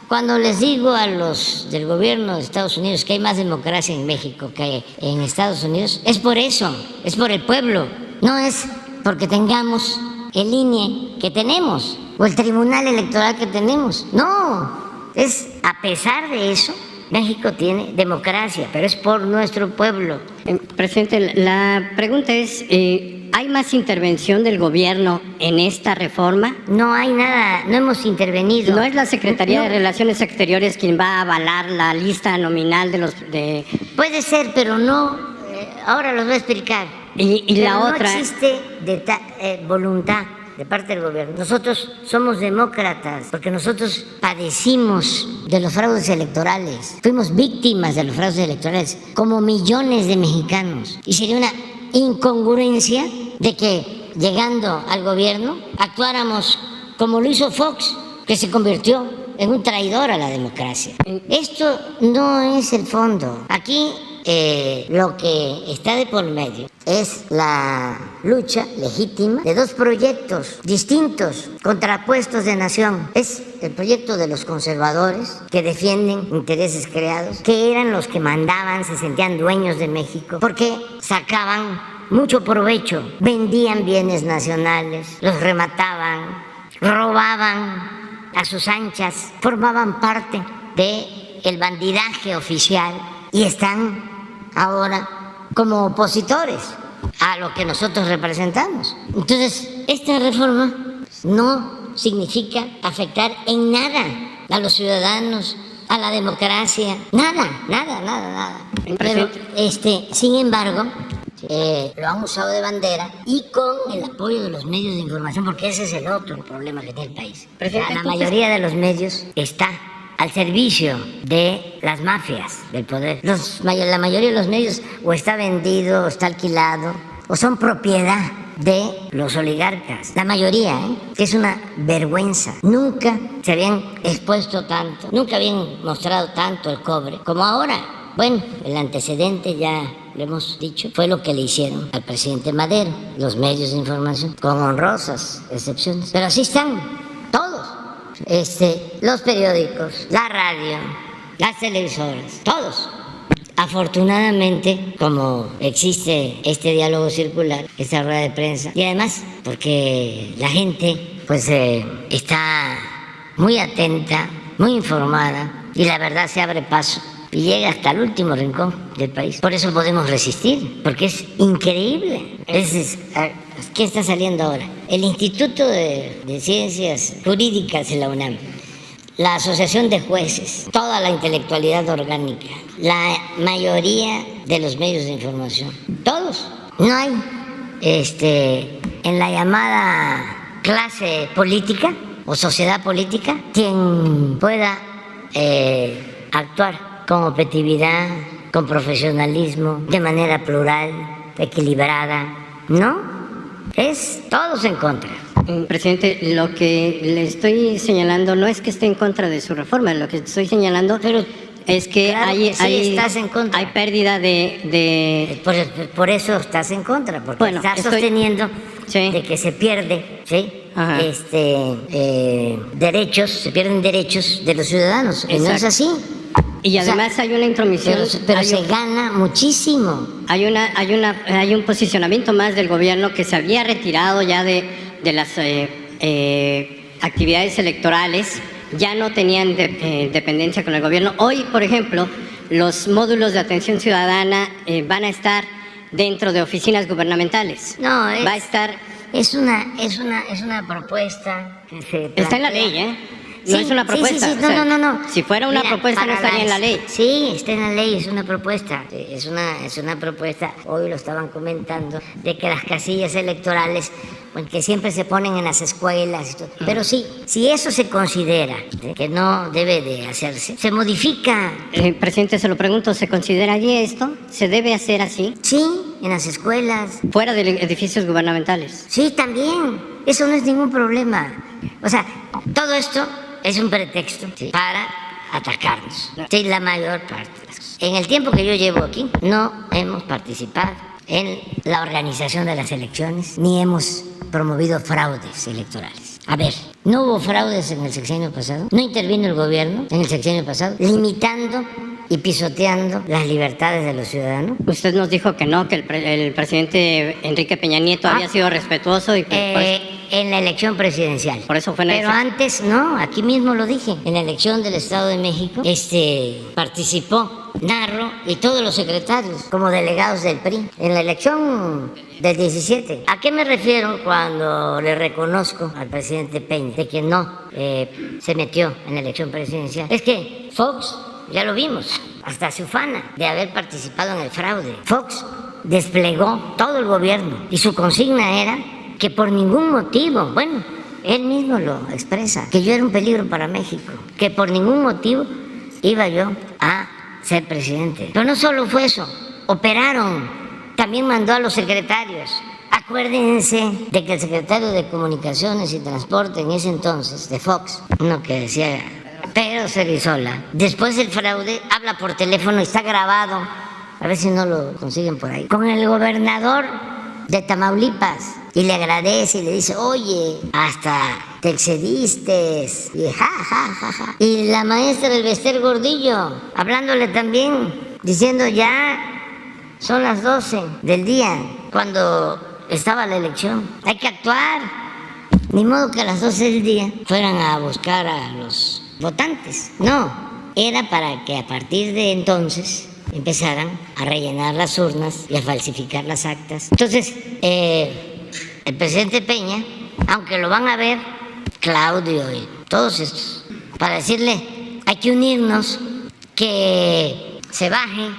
Cuando les digo a los del gobierno de Estados Unidos que hay más democracia en México que en Estados Unidos, es por eso, es por el pueblo, no es porque tengamos el INE que tenemos o el Tribunal Electoral que tenemos, no, es a pesar de eso, México tiene democracia, pero es por nuestro pueblo. Presidente, la pregunta es, ¿hay más intervención del gobierno en esta reforma? No hay nada, no hemos intervenido. ¿No es la Secretaría de Relaciones Exteriores quien va a avalar la lista nominal de...? Puede ser, pero no, ahora los voy a explicar. Y pero la no otra... No existe voluntad de parte del gobierno. Nosotros somos demócratas porque nosotros padecimos de los fraudes electorales. Fuimos víctimas de los fraudes electorales, como millones de mexicanos. Y sería una incongruencia de que, llegando al gobierno, actuáramos como lo hizo Fox, que se convirtió en un traidor a la democracia. Esto no es el fondo. Aquí lo que está de por medio es la lucha legítima de dos proyectos distintos, contrapuestos de nación. Es el proyecto de los conservadores, que defienden intereses creados, que eran los que mandaban, se sentían dueños de México, porque sacaban mucho provecho, vendían bienes nacionales, los remataban, robaban a sus anchas, formaban parte del bandidaje oficial y están ahora como opositores a lo que nosotros representamos. Entonces, esta reforma no significa afectar en nada a los ciudadanos, a la democracia, nada. Pero, sin embargo, lo han usado de bandera y con el apoyo de los medios de información, porque ese es el otro problema que tiene el país. La mayoría de los medios está al servicio de las mafias del poder. La mayoría de los medios o está vendido, o está alquilado, o son propiedad de los oligarcas. La mayoría, que es una vergüenza. Nunca se habían expuesto tanto, nunca habían mostrado tanto el cobre como ahora. Bueno, el antecedente ya lo hemos dicho, fue lo que le hicieron al presidente Madero, los medios de información, con honrosas excepciones. Pero así están todos. Los periódicos, la radio, las televisoras, todos. Afortunadamente, como existe este diálogo circular, esta rueda de prensa, y además porque la gente pues está muy atenta, muy informada, y la verdad se abre paso y llega hasta el último rincón del país. Por eso podemos resistir, porque es increíble. ¿Qué está saliendo ahora? El Instituto de Ciencias Jurídicas de la UNAM, la Asociación de Jueces, toda la intelectualidad orgánica, la mayoría de los medios de información, todos. No hay en la llamada clase política o sociedad política quien pueda actuar con objetividad, con profesionalismo, de manera plural, equilibrada. No, Es todos en contra. Presidente, lo que le estoy señalando no es que esté en contra de su reforma, lo que estoy señalando Pero es que claro, estás en contra. hay pérdida de Por eso estás en contra, porque Bueno, estás estoy- sosteniendo Sí. de que se pierde, ¿sí? Ajá. Derechos, se pierden derechos de los ciudadanos. Y no es Exacto. así. y o sea, además hay una intromisión, Pero hay se un- gana muchísimo. hay un posicionamiento más del gobierno que se había retirado ya de las actividades electorales, ya no tenían dependencia con el gobierno. Hoy, por ejemplo, los módulos de atención ciudadana van a estar dentro de oficinas gubernamentales. No, va a estar, es una propuesta que se está en la plantea. ley, ¿eh? No es una propuesta. Sí, o sea, no. Si fuera una Mira, propuesta no para estaría en la ley. Sí, está en la ley, es una propuesta. Es una propuesta, hoy lo estaban comentando, de que las casillas electorales, bueno, que siempre se ponen en las escuelas y todo. Pero sí, si eso se considera que no debe de hacerse, se modifica. Presidente, se lo pregunto, ¿se considera allí esto? ¿Se debe hacer así? Sí, en las escuelas. Fuera de edificios gubernamentales. Sí, también. Eso no es ningún problema. O sea, todo esto es un pretexto para atacarnos. Sí, la mayor parte de las cosas. En el tiempo que yo llevo aquí, no hemos participado en la organización de las elecciones, ni hemos promovido fraudes electorales. A ver, ¿no hubo fraudes en el sexenio pasado? ¿No intervino el gobierno en el sexenio pasado, limitando y pisoteando las libertades de los ciudadanos? Usted nos dijo que no, que el presidente Enrique Peña Nieto había sido respetuoso y que por eso- En la elección presidencial. Por eso fue en Pero esa. antes, no, aquí mismo lo dije. En la elección del Estado de México, participó Narro y todos los secretarios como delegados del PRI. En la elección del 17. ¿A qué me refiero cuando le reconozco al presidente Peña de que no se metió en la elección presidencial? Es que Fox, ya lo vimos, hasta se ufana de haber participado en el fraude. Fox desplegó todo el gobierno y su consigna era que por ningún motivo, bueno, él mismo lo expresa, que yo era un peligro para México, que por ningún motivo iba yo a ser presidente. Pero no solo fue eso, operaron, también mandó a los secretarios. Acuérdense de que el secretario de Comunicaciones y Transporte en ese entonces, de Fox, uno que decía Pedro Cerizola, después del fraude, habla por teléfono y está grabado, a ver si no lo consiguen por ahí, con el gobernador de Tamaulipas, y le agradece y le dice, oye, hasta te excediste, y ja. Y la maestra del Bester Gordillo, hablándole también, diciendo ya son las 12 del día, cuando estaba la elección, hay que actuar. Ni modo que a las 12 del día fueran a buscar a los votantes, no, era para que a partir de entonces empezaran a rellenar las urnas y a falsificar las actas. Entonces, el presidente Peña, aunque lo van a ver Claudio y todos estos, para decirle, hay que unirnos, que se baje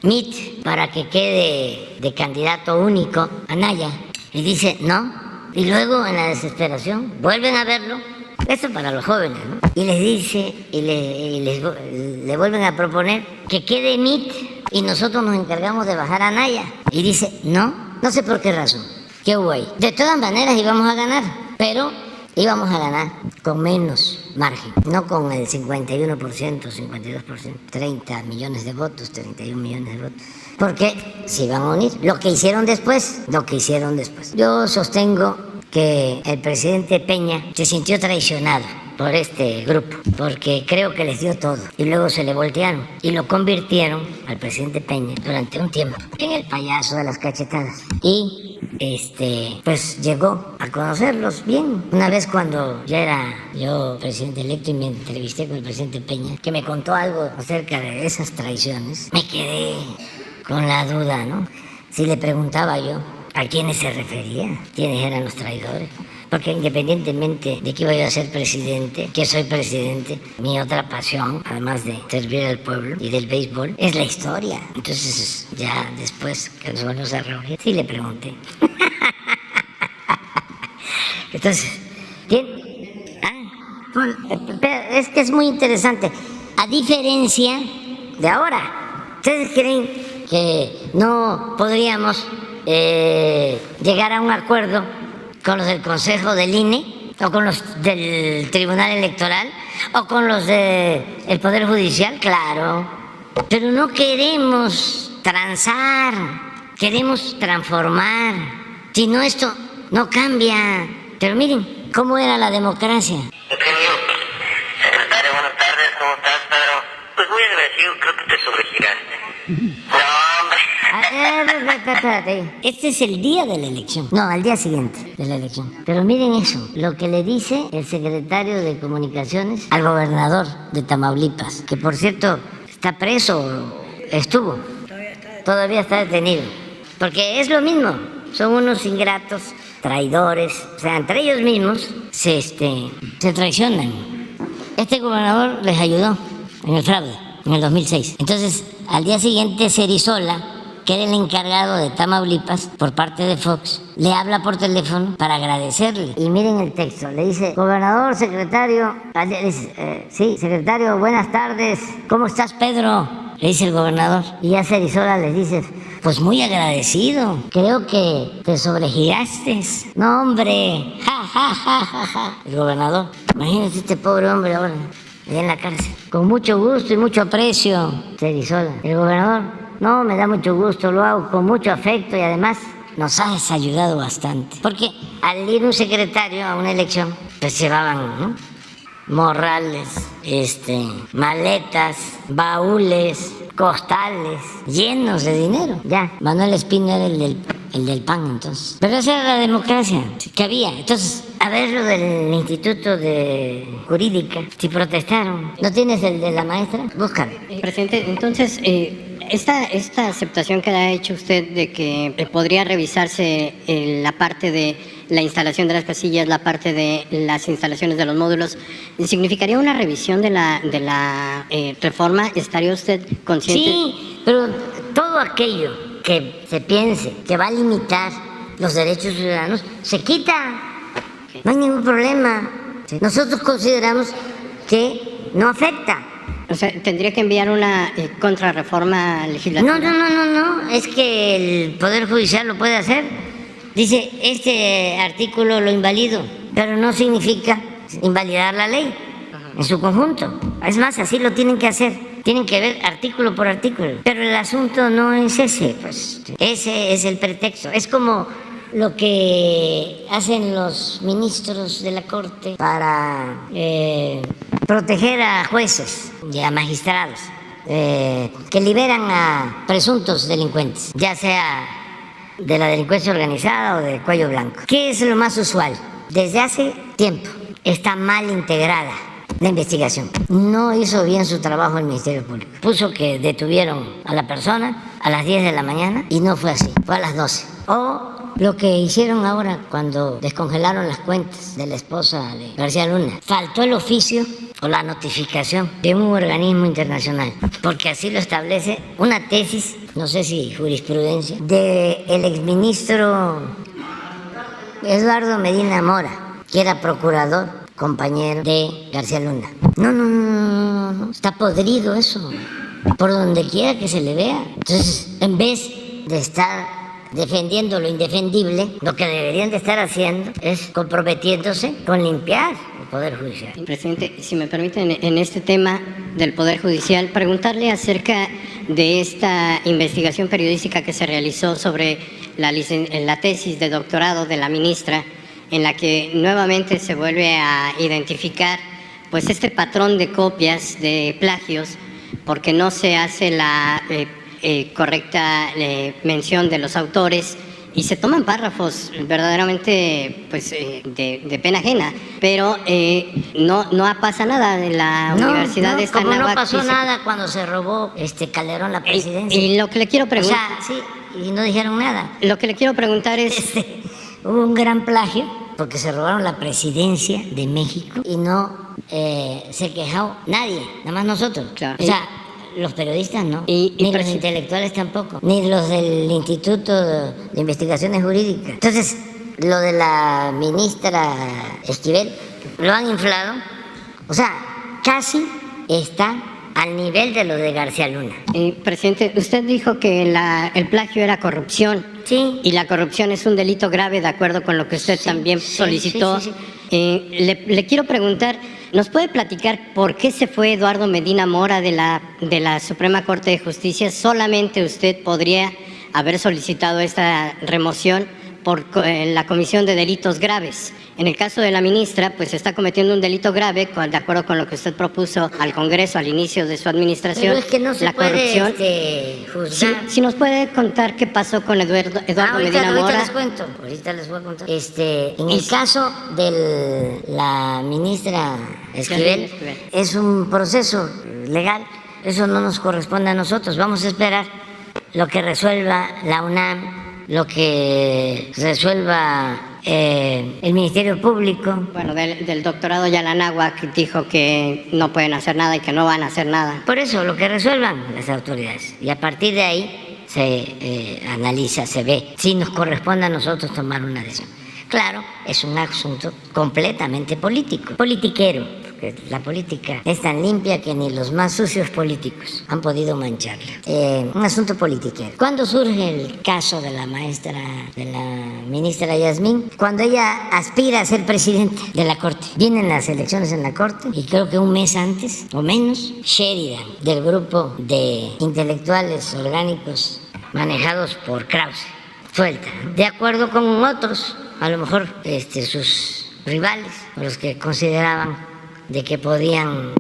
MIT para que quede de candidato único Anaya. Y dice, no. Y luego, en la desesperación, vuelven a verlo. Esto para los jóvenes, ¿no? Y les dice, le vuelven a proponer que quede MIT y nosotros nos encargamos de bajar a Anaya. Y dice, no sé por qué razón. ¿Qué hubo ahí? De todas maneras íbamos a ganar, pero íbamos a ganar con menos margen, no con el 51%, 52%, 30 millones de votos, 31 millones de votos. Porque se iban a unir. Lo que hicieron después. Yo sostengo que el presidente Peña se sintió traicionado por este grupo, porque creo que les dio todo y luego se le voltearon y lo convirtieron al presidente Peña durante un tiempo en el payaso de las cachetadas. Y pues llegó a conocerlos bien. Una vez cuando ya era yo presidente electo y me entrevisté con el presidente Peña, que me contó algo acerca de esas traiciones, me quedé con la duda, ¿no? Si le preguntaba yo a quiénes se refería, quiénes eran los traidores. Porque independientemente de que iba yo a ser presidente, que soy presidente, mi otra pasión, además de servir al pueblo y del béisbol, es la historia. Entonces, ya después que nos vamos a reunir, sí le pregunté. Entonces, ¿quién? Es que es muy interesante. A diferencia de ahora, ¿ustedes creen que no podríamos llegar a un acuerdo con los del Consejo del INE o con los del Tribunal Electoral o con los del Poder Judicial, claro. Pero no queremos transar, queremos transformar. Si no, esto no cambia. Pero miren cómo era la democracia. Ingeniero, secretario, buenas tardes, ¿cómo estás, Pedro? Pues muy agradecido, creo que te sobregiraste. No, hombre. Espérate. Este es el día de la elección. No, al día siguiente de la elección. Pero miren eso, lo que le dice el secretario de Comunicaciones al gobernador de Tamaulipas, que por cierto está preso, estuvo. Todavía está detenido. Porque es lo mismo, son unos ingratos, traidores, o sea, entre ellos mismos se traicionan. Este gobernador les ayudó en el fraude, en el 2006. Entonces, al día siguiente, Cerizola, que era el encargado de Tamaulipas por parte de Fox, le habla por teléfono para agradecerle. Y miren el texto, le dice: gobernador, secretario, sí, secretario, buenas tardes, ¿cómo estás, Pedro? Le dice el gobernador. Y ya Cerizola les dice: pues muy agradecido, creo que te sobregiraste. No, hombre, ja, ja, ja, ja, ja. El gobernador, imagínate este pobre hombre ahora, allá en la cárcel. Con mucho gusto y mucho aprecio, Cerizola. El gobernador: no, me da mucho gusto, lo hago con mucho afecto y además nos has ayudado bastante. Porque al ir un secretario a una elección, pues llevaban, ¿no?, morrales, maletas, baúles, costales, llenos de dinero. Ya, Manuel Espino era el del PAN, entonces. Pero esa era la democracia que había. Entonces, a ver lo del Instituto de Jurídica, si protestaron. ¿No tienes el de la maestra? Búscalo. Presidente, entonces, esta aceptación que ha hecho usted de que podría revisarse la parte de la instalación de las casillas, la parte de las instalaciones de los módulos, ¿significaría una revisión de la reforma? ¿Estaría usted consciente? Sí, pero todo aquello que se piense que va a limitar los derechos ciudadanos, se quita. No hay ningún problema. Nosotros consideramos que no afecta. O sea, ¿tendría que enviar una contrarreforma legislativa? No. Es que el Poder Judicial lo puede hacer. Dice, este artículo lo invalido, pero no significa invalidar la ley en su conjunto. Es más, así lo tienen que hacer. Tienen que ver artículo por artículo. Pero el asunto no es ese, pues ese es el pretexto. Es como lo que hacen los ministros de la Corte para proteger a jueces y a magistrados que liberan a presuntos delincuentes, ya sea de la delincuencia organizada o de cuello blanco. ¿Qué es lo más usual? Desde hace tiempo está mal integrada la investigación. No hizo bien su trabajo el Ministerio Público. Puso que detuvieron a la persona a las 10 de la mañana y no fue así, fue a las 12. O lo que hicieron ahora cuando descongelaron las cuentas de la esposa de García Luna. Faltó el oficio o la notificación de un organismo internacional, porque así lo establece una tesis, no sé si jurisprudencia, del exministro Eduardo Medina Mora, que era procurador, compañero de García Luna. No, está podrido eso, por donde quiera que se le vea. Entonces, en vez de estar defendiendo lo indefendible, lo que deberían de estar haciendo es comprometiéndose con limpiar el Poder Judicial. Presidente, si me permiten, en este tema del Poder Judicial, preguntarle acerca de esta investigación periodística que se realizó sobre la tesis de doctorado de la ministra, en la que nuevamente se vuelve a identificar pues este patrón de copias, de plagios, porque no se hace la correcta mención de los autores y se toman párrafos verdaderamente pues de pena ajena, pero no pasa nada de la universidad de como no pasó nada cuando se robó Calderón la presidencia. Y lo que le quiero preguntar, o sea, sí, y no dijeron nada. Lo que le quiero preguntar es hubo un gran plagio porque se robaron la presidencia de México y no se quejó nadie, nada más nosotros. Claro. O sea, los periodistas no, ni los intelectuales tampoco, ni los del Instituto de Investigaciones Jurídicas. Entonces, lo de la ministra Esquivel lo han inflado, o sea, casi está al nivel de lo de García Luna. Presidente, usted dijo que el plagio era corrupción. Sí. Y la corrupción es un delito grave, de acuerdo con lo que usted también solicitó. Sí. Le quiero preguntar, ¿nos puede platicar por qué se fue Eduardo Medina Mora de la Suprema Corte de Justicia? Solamente usted podría haber solicitado esta remoción por la comisión de delitos graves. En el caso de la ministra, pues está cometiendo un delito grave, de acuerdo con lo que usted propuso al Congreso al inicio de su administración. Pero es que no se la puede corrupción. juzgar. Si nos puede contar qué pasó con Eduardo Medina Mora. Ahorita les cuento, ahorita les voy a contar. En el caso de la ministra Esquivel, es un proceso legal, eso no nos corresponde a nosotros. Vamos a esperar lo que resuelva la UNAM, lo que resuelva el Ministerio Público. Bueno, del doctorado Yalanáhuac dijo que no pueden hacer nada y que no van a hacer nada. Por eso, lo que resuelvan las autoridades. Y a partir de ahí se analiza, se ve si nos corresponde a nosotros tomar una decisión. Claro, es un asunto completamente político, politiquero, porque la política es tan limpia que ni los más sucios políticos han podido mancharla. Un asunto politiquero. ¿Cuándo surge el caso de la ministra Yasmín? Cuando ella aspira a ser presidente de la Corte. Vienen las elecciones en la Corte y creo que un mes antes o menos, Sheridan, del grupo de intelectuales orgánicos manejados por Krause, suelta, de acuerdo con otros, a lo mejor sus rivales, los que consideraban de que podían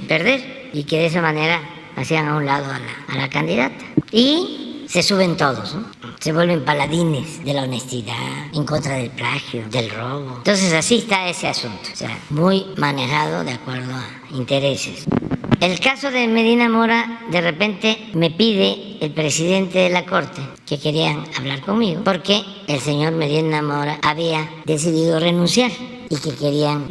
perder y que de esa manera hacían a un lado a la candidata. Y se suben todos, ¿no? Se vuelven paladines de la honestidad, en contra del plagio, del robo. Entonces así está ese asunto, o sea, muy manejado de acuerdo a intereses. El caso de Medina Mora, de repente me pide el presidente de la Corte que querían hablar conmigo porque el señor Medina Mora había decidido renunciar y que querían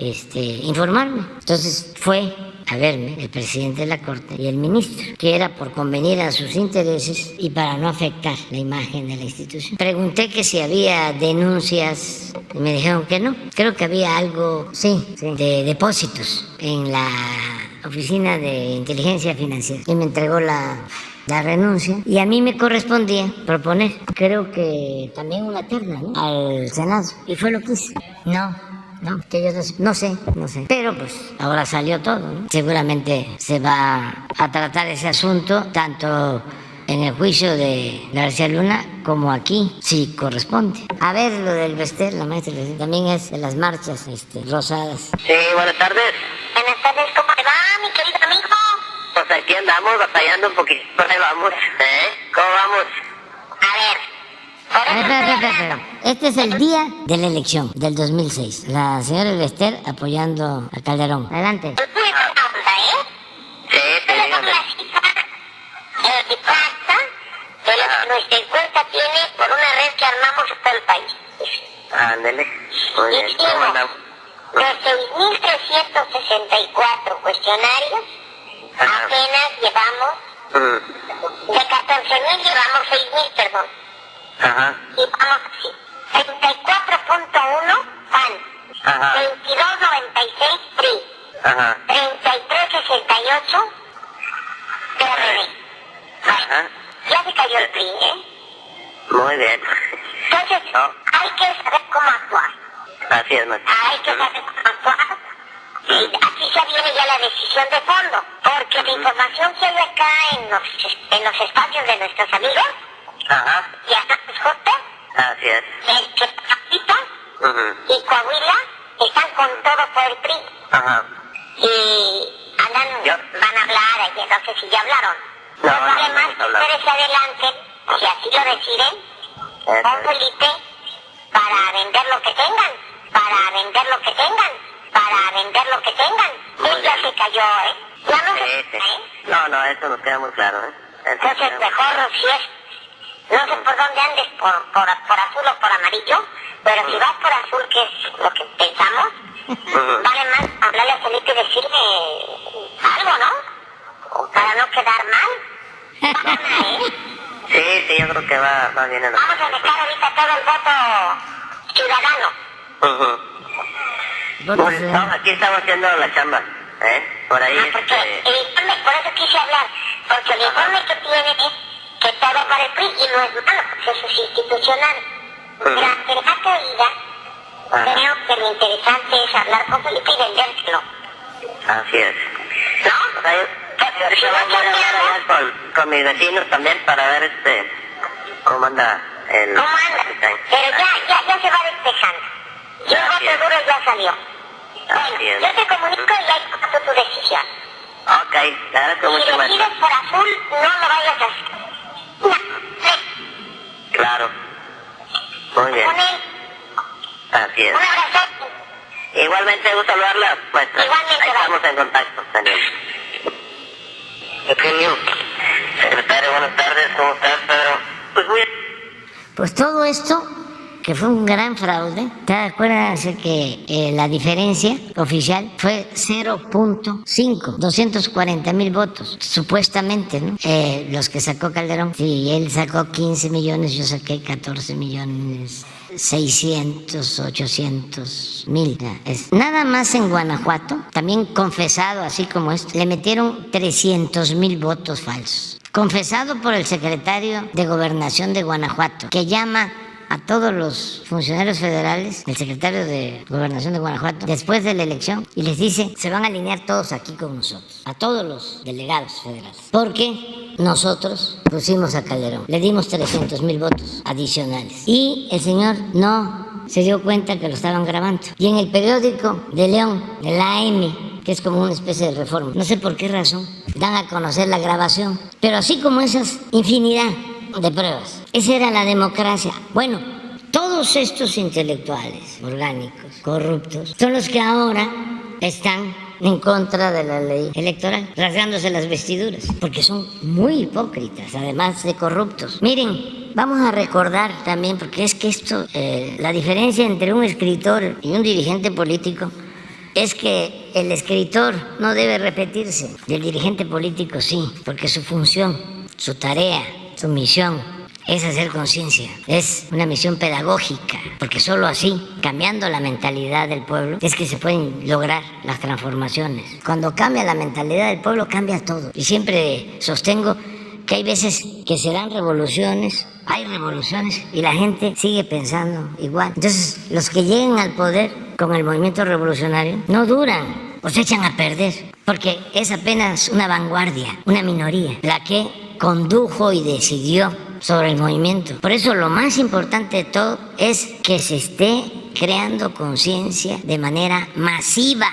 informarme. Entonces fue a verme el presidente de la Corte y el ministro, que era por convenir a sus intereses y para no afectar la imagen de la institución. Pregunté que si había denuncias y me dijeron que no. Creo que había algo, sí, de depósitos en la Oficina de Inteligencia Financiera y me entregó la renuncia y a mí me correspondía proponer, creo que también una terna, ¿no?, al Senado, y fue lo que hice. No, que yo no sé, pero pues ahora salió todo, ¿no? Seguramente se va a tratar ese asunto tanto en el juicio de García Luna como aquí, si corresponde. A ver, lo del Bester, la maestra, también es de las marchas rosadas. Sí, buenas tardes. Buenas tardes, ¿cómo te va, mi querido amigo? Pues aquí andamos batallando un poquito. Ahí vamos, ¿Cómo vamos? A ver, Espera. Este es el día de la elección del 2006. La señora Bester apoyando a Calderón. Adelante. tú eres una onda, Sí, Te le doy la cifra de pasta de lo que nuestra encuesta tiene por una red que armamos a todo el país. Ándele. Muy bien, ¿cómo andamos? De 6.364 cuestionarios, apenas llevamos, de 14.000 llevamos 6.000, perdón. Ajá. Y vamos así. 34.1 PAN. Ajá. 22.96 PRI. Ajá. 33.68 PRD. Ajá. Ya se cayó el PRI, Muy bien. Entonces, hay que saber cómo actuar. Así es, maestro. Hay que saber cómo actuar. Y aquí ya viene ya la decisión de fondo. Porque la información que hay acá en los espacios de nuestros amigos, Ajá. y acá en Jotas, Así es. es que Tamaulipas y Coahuila están con todo por el PRI. Ajá. Y van a hablar, y no sé si ya hablaron. No, Pues vale no más hemos que hablado. ustedes se adelanten, si así lo deciden, con Felipe, para vender lo que tengan, Él ya se cayó, Ya no se Sí. No, eso nos queda muy claro, Entonces mejor si es, no sé por dónde andes, por azul o por amarillo, pero si vas por azul, que es lo que pensamos, vale más hablarle a Felipe y decirle algo, ¿no? Para no quedar mal. Sí, yo creo que va bien en la... Vamos a dejar ahorita todo el voto ciudadano. Pues, no, aquí estamos haciendo la chamba, por ahí Porque el informe, por eso quise hablar, porque el informe que tienen es que todo para el PRI y no es malo, porque eso es institucional. Pero ante la caída, creo que lo interesante es hablar con Felipe y vendérselo. Así es. ¿No? O sea, yo voy a hablar allá con mis vecinos también para ver cómo anda el... ¿Cómo anda? Pero ya se va despejando. Y el voto duro ya salió. Así es. Yo te comunico y ahí tomas tu decisión. Ok, claro, con Si mucho gusto. decides por azul, no lo vayas a hacer. No, Claro. Muy bien. con él. Así es. Un abrazo. Igualmente, gusto hablarla, pues Igualmente, ahí bye. estamos en contacto, Daniel. Eugenio, secretario, buenas tardes, ¿cómo estás, Pedro? Pues muy bien. Pues todo esto, que fue un gran fraude, acuérdense que la diferencia oficial fue 0.5, 240,000 votos, supuestamente, ¿no? Los que sacó Calderón, sí, él sacó 15 millones, yo saqué 14 millones. 600, 800,000. Nada más en Guanajuato, también confesado así como esto, le metieron 300,000 votos falsos. Confesado por el secretario de Gobernación de Guanajuato, que llama a todos los funcionarios federales, el secretario de Gobernación de Guanajuato, después de la elección, y les dice, se van a alinear todos aquí con nosotros, a todos los delegados federales, porque nosotros pusimos a Calderón, le dimos 300,000 votos adicionales, y el señor no se dio cuenta que lo estaban grabando. Y en el periódico de León, de la AM, que es como una especie de Reforma, no sé por qué razón, dan a conocer la grabación, pero así como esas, infinidad de pruebas. Esa era la democracia. Bueno, todos estos intelectuales orgánicos, corruptos, son los que ahora están en contra de la ley electoral, rasgándose las vestiduras, porque son muy hipócritas, además de corruptos. Miren, vamos a recordar también, porque es que esto, la diferencia entre un escritor y un dirigente político es que el escritor no debe repetirse, y el dirigente político sí, porque su función, su tarea, su misión es hacer conciencia, es una misión pedagógica, porque solo así, cambiando la mentalidad del pueblo, es que se pueden lograr las transformaciones. Cuando cambia la mentalidad del pueblo, cambia todo. Y siempre sostengo que hay veces que se dan revoluciones, hay revoluciones y la gente sigue pensando igual. Entonces, los que lleguen al poder con el movimiento revolucionario no duran, o se echan a perder, porque es apenas una vanguardia, una minoría, la que condujo y decidió sobre el movimiento. Por eso lo más importante de todo es que se esté creando conciencia de manera masiva,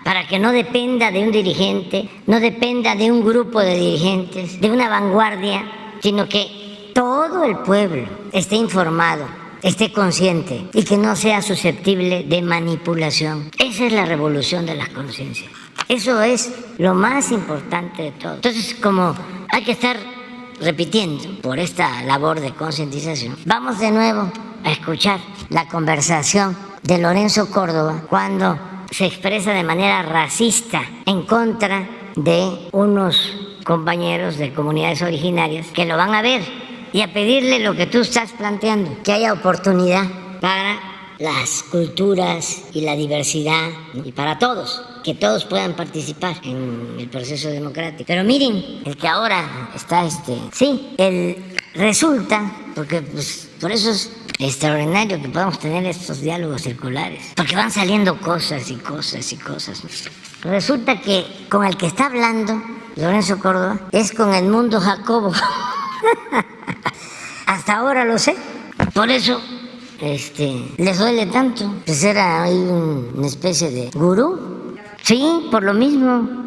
para que no dependa de un dirigente, no dependa de un grupo de dirigentes, de una vanguardia, sino que todo el pueblo esté informado, esté consciente y que no sea susceptible de manipulación. Esa es la revolución de las conciencias. Eso es lo más importante de todo. Entonces, como hay que estar repitiendo por esta labor de concientización, vamos de nuevo a escuchar la conversación de Lorenzo Córdoba cuando se expresa de manera racista en contra de unos compañeros de comunidades originarias que lo van a ver y a pedirle lo que tú estás planteando, que haya oportunidad para las culturas y la diversidad y para todos, que todos puedan participar en el proceso democrático. Pero miren, el que ahora está, resulta, porque pues, por eso es extraordinario que podamos tener estos diálogos circulares, porque van saliendo cosas y cosas y cosas. Resulta que con el que está hablando Lorenzo Córdoba es con Edmundo Jacobo. Hasta ahora lo sé. Por eso les duele tanto. Pues era ahí una especie de gurú. Sí, por lo mismo.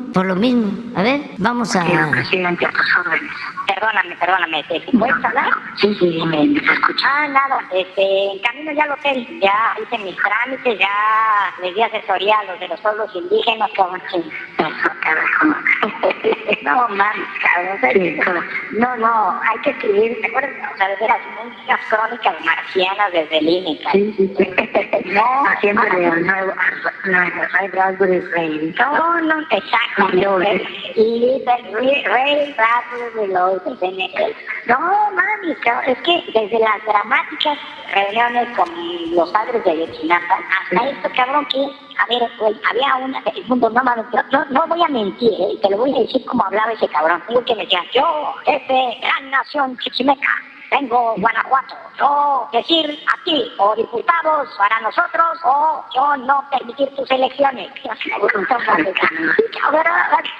A ver, vamos a... Presidente, a tus órdenes. Perdóname, ¿puedes hablar? Sí, me escucha. Nada, en camino ya al hotel, ya hice mis trámites, ya les di asesoría a los de los pueblos indígenas, cabrón. Eso, carajo. No, mames, cabrón. No, hay que escribir, ¿te acuerdas? O sea, desde las músicas crónicas marcianas desde el INE. Sí. No, haciéndole al nuevo Bradbury Rey. No, exacto. Y Rey Bradbury no, mami, es que desde las dramáticas reuniones con los padres de Ayotzinapa hasta esto, cabrón, que A ver, güey, había una, el mundo, no voy a mentir, te lo voy a decir como hablaba ese cabrón. Digo que me decía, yo, jefe, gran nación chichimeca, vengo Guanajuato, yo decir a ti, o diputados para nosotros, o yo no permitir tus elecciones.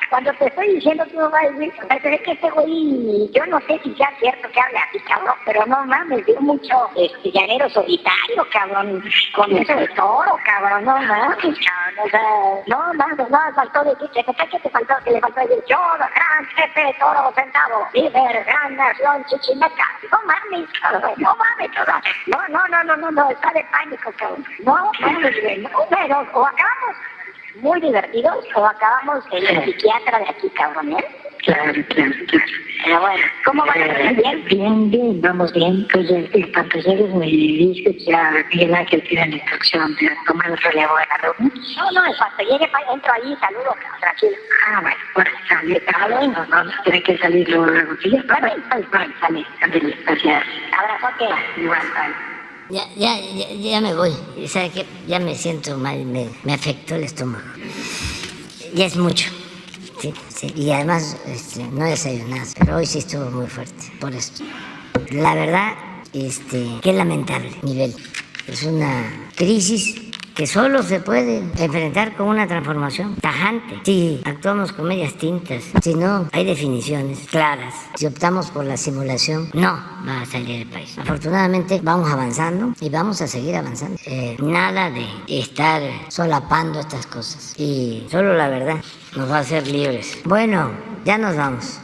Cuando te estoy diciendo, tú no vas a decir, es que este güey, yo no sé si sea cierto que hable así, cabrón, pero no mames, veo mucho llanero solitario, cabrón, con eso de toro, cabrón, no mames, cabrón, o sea, no mames, no, faltó decir, ¿qué te faltó? Que le faltó decir, yo, gran jefe, toro sentado, líder, gran nación chichimeca. No mames, cabrón, no mames, cabrón. No, está de pánico, cabrón. No mames, no, pero o acabamos muy divertidos o acabamos en el psiquiatra de aquí, cabrón, ¿eh? Claro. Pero bueno, ¿cómo van? Bien, vamos bien. Pues cuando llegues me dices, ya Miguel Ángel tiene la instrucción de tomar el relevo de la reunión. No, en cuanto llegue, entro ahí y saludo, cabrón, tranquilo. Bueno, pues bueno, no tiene que salir luego. Sí, sale, gracias. Abrazote. Igual, Ya me voy. ¿Sabe qué? Ya me siento mal, me afectó el estómago. Ya es mucho. Sí. Y además no he desayunado, pero hoy sí estuvo muy fuerte por esto. La verdad, qué lamentable nivel. Es una crisis que solo se puede enfrentar con una transformación tajante. Si actuamos con medias tintas, si no hay definiciones claras, si optamos por la simulación, no va a salir el país. Afortunadamente vamos avanzando y vamos a seguir avanzando. Nada de estar solapando estas cosas. Y solo la verdad nos va a hacer libres. Bueno, ya nos vamos.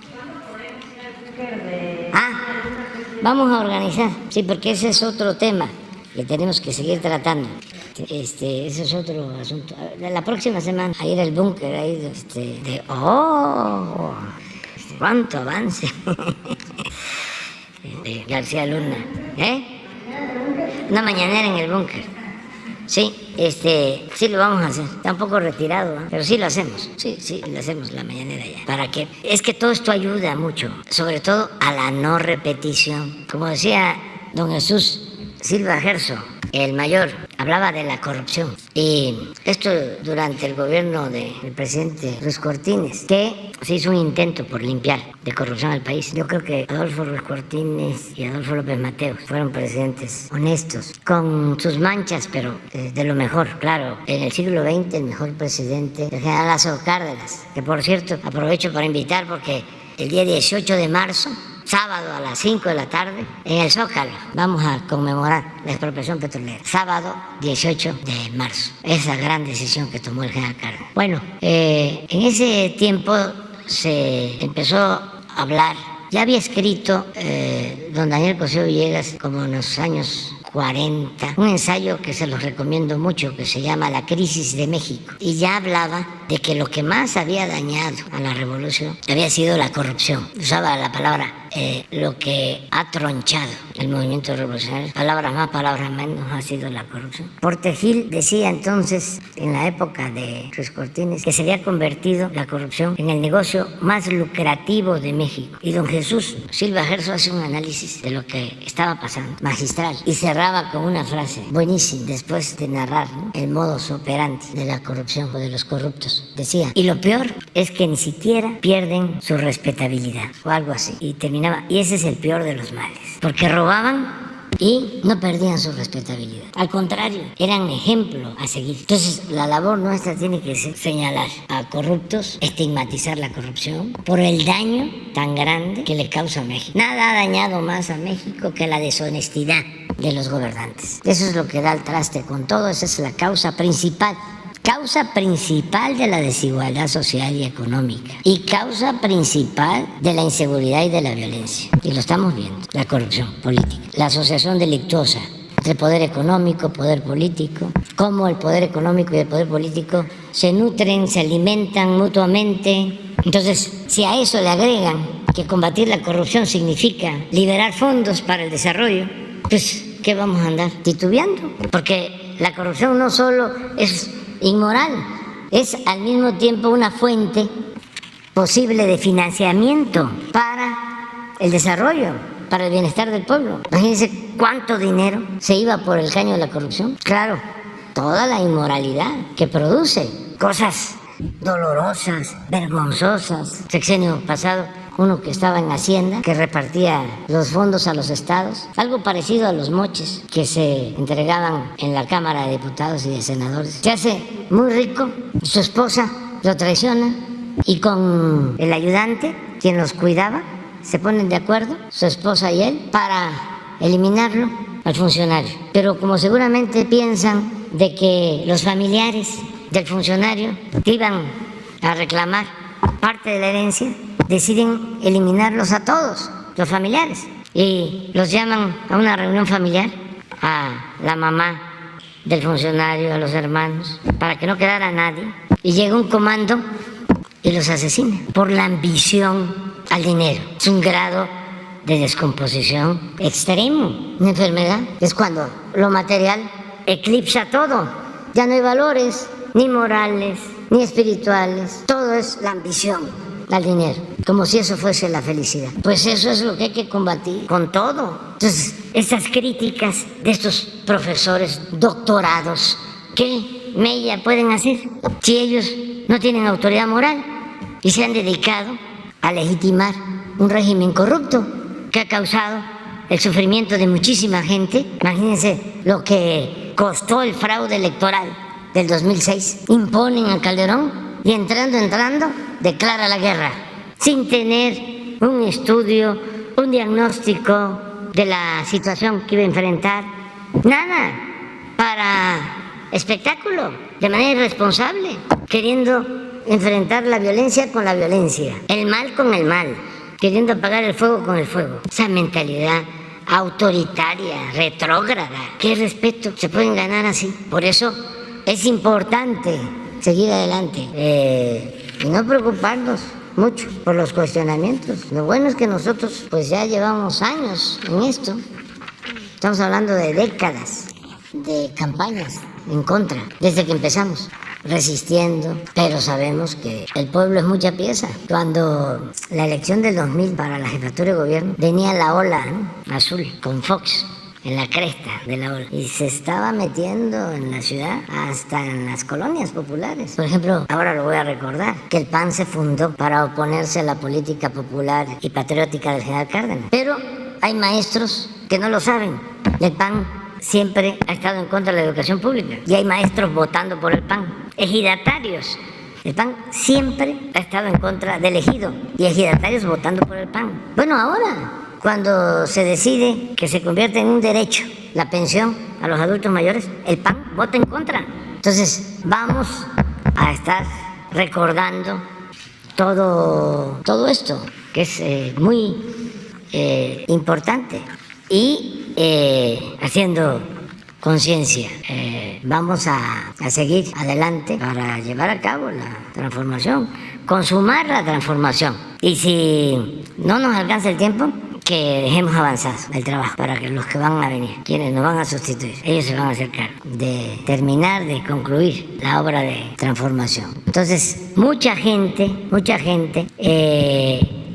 Vamos a organizar, sí, porque ese es otro tema que tenemos que seguir tratando. Ese es otro asunto. La próxima semana, a ir al búnker, ahí cuánto avance de García Luna, una mañanera en el búnker. Sí, sí lo vamos a hacer. Está un poco retirado, pero sí lo hacemos. Sí, lo hacemos la mañanera ya. ¿Para qué? Es que todo esto ayuda mucho, sobre todo a la no repetición. Como decía don Jesús Silva Gerso, el mayor, hablaba de la corrupción. Y esto durante el gobierno del presidente Ruiz Cortines, que se hizo un intento por limpiar de corrupción al país. Yo creo que Adolfo Ruiz Cortines y Adolfo López Mateos fueron presidentes honestos, con sus manchas, pero de lo mejor. Claro, en el siglo XX el mejor presidente, el general Lázaro Cárdenas, que por cierto aprovecho para invitar porque el día 18 de marzo, sábado a las 5 de la tarde, en el Zócalo, vamos a conmemorar la expropiación petrolera. Sábado 18 de marzo. Esa gran decisión que tomó el general Cárdenas. Bueno, en ese tiempo se empezó a hablar. Ya había escrito don Daniel Cosío Villegas, como en los años 40, un ensayo que se los recomiendo mucho, que se llama La crisis de México, y ya hablaba de que lo que más había dañado a la revolución había sido la corrupción. Usaba la palabra lo que ha tronchado el movimiento revolucionario, palabras más, palabras menos, ha sido la corrupción. Portegil decía entonces, en la época de Ruiz Cortines, que se había convertido la corrupción en el negocio más lucrativo de México. Y don Jesús Silva Gerso hace un análisis de lo que estaba pasando, magistral, y cerraba con una frase buenísima, después de narrar, ¿no?, el modus operandi de la corrupción o de los corruptos. Decía, y lo peor es que ni siquiera pierden su respetabilidad, o algo así. Y terminaba, y ese es el peor de los males, porque robaban y no perdían su respetabilidad. Al contrario, eran ejemplo a seguir. Entonces, la labor nuestra tiene que ser señalar a corruptos, estigmatizar la corrupción por el daño tan grande que le causa a México. Nada ha dañado más a México que la deshonestidad de los gobernantes. Eso es lo que da el traste con todo. Esa es la causa principal de la desigualdad social y económica, y causa principal de la inseguridad y de la violencia. Y lo estamos viendo, la corrupción política, la asociación delictuosa entre poder económico, poder político, cómo el poder económico y el poder político se nutren, se alimentan mutuamente. Entonces, si a eso le agregan que combatir la corrupción significa liberar fondos para el desarrollo, pues, ¿qué vamos a andar titubeando? Porque la corrupción no solo es inmoral, es al mismo tiempo una fuente posible de financiamiento para el desarrollo, para el bienestar del pueblo. Imagínense cuánto dinero se iba por el caño de la corrupción. Claro, toda la inmoralidad que produce, cosas dolorosas, vergonzosas. Sexenio pasado, uno que estaba en Hacienda, que repartía los fondos a los estados, algo parecido a los moches que se entregaban en la Cámara de Diputados y de Senadores. Se hace muy rico, su esposa lo traiciona y con el ayudante, quien los cuidaba, se ponen de acuerdo, su esposa y él, para eliminarlo al funcionario. Pero como seguramente piensan de que los familiares del funcionario iban a reclamar parte de la herencia, deciden eliminarlos a todos, los familiares, y los llaman a una reunión familiar, a la mamá del funcionario, a los hermanos, para que no quedara nadie, y llega un comando y los asesina por la ambición al dinero. Es un grado de descomposición extremo, una enfermedad. Es cuando lo material eclipsa todo, ya no hay valores, ni morales, ni espirituales, todo es la ambición al dinero, como si eso fuese la felicidad. Pues eso es lo que hay que combatir con todo. Entonces, estas críticas de estos profesores doctorados, ¿qué mella pueden hacer si ellos no tienen autoridad moral y se han dedicado a legitimar un régimen corrupto que ha causado el sufrimiento de muchísima gente? Imagínense lo que costó el fraude electoral del 2006. Imponen a Calderón y entrando, declara la guerra, sin tener un estudio, un diagnóstico de la situación que iba a enfrentar, nada, para espectáculo, de manera irresponsable, queriendo enfrentar la violencia con la violencia, el mal con el mal, queriendo apagar el fuego con el fuego. Esa mentalidad autoritaria, retrógrada, ¿qué respeto se pueden ganar así? Por eso es importante seguir adelante y no preocuparnos mucho por los cuestionamientos. Lo bueno es que nosotros pues ya llevamos años en esto. Estamos hablando de décadas de campañas en contra, desde que empezamos, resistiendo, pero sabemos que el pueblo es mucha pieza. Cuando la elección del 2000 para la jefatura de gobierno, venía la ola, ¿no?, azul, con Fox en la cresta de la ola, y se estaba metiendo en la ciudad hasta en las colonias populares. Por ejemplo, ahora lo voy a recordar, que el PAN se fundó para oponerse a la política popular y patriótica del general Cárdenas, pero hay maestros que no lo saben. El PAN siempre ha estado en contra de la educación pública y hay maestros votando por el PAN, ejidatarios. El PAN siempre ha estado en contra del ejido y ejidatarios votando por el PAN. Bueno, ahora, cuando se decide que se convierte en un derecho la pensión a los adultos mayores, el PAN vota en contra. Entonces, vamos a estar recordando todo esto, que es muy importante, y haciendo conciencia. Vamos a seguir adelante para llevar a cabo la transformación, consumar la transformación. Y si no nos alcanza el tiempo, que dejemos avanzar el trabajo para que los que van a venir, quienes nos van a sustituir, ellos se van a hacer cargo de terminar, de concluir la obra de transformación. Entonces, mucha gente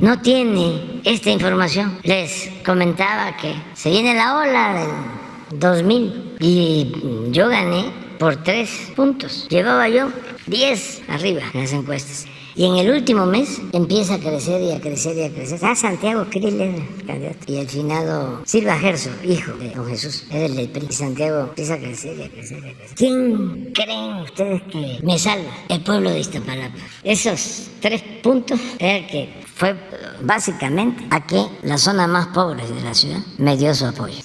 no tiene esta información. Les comentaba que se viene la ola del 2000 y yo gané por 3 puntos. Llevaba yo 10 arriba en las encuestas. Y en el último mes empieza a crecer y a crecer y a crecer. Santiago Krill era el candidato. Y el finado Silva Gerso, hijo de don Jesús, es el del PRI. Y Santiago empieza a crecer y a crecer y a crecer. ¿Quién creen ustedes que me salva? El pueblo de Iztapalapa. Esos 3 puntos era el que fue básicamente a que la zona más pobre de la ciudad me dio su apoyo.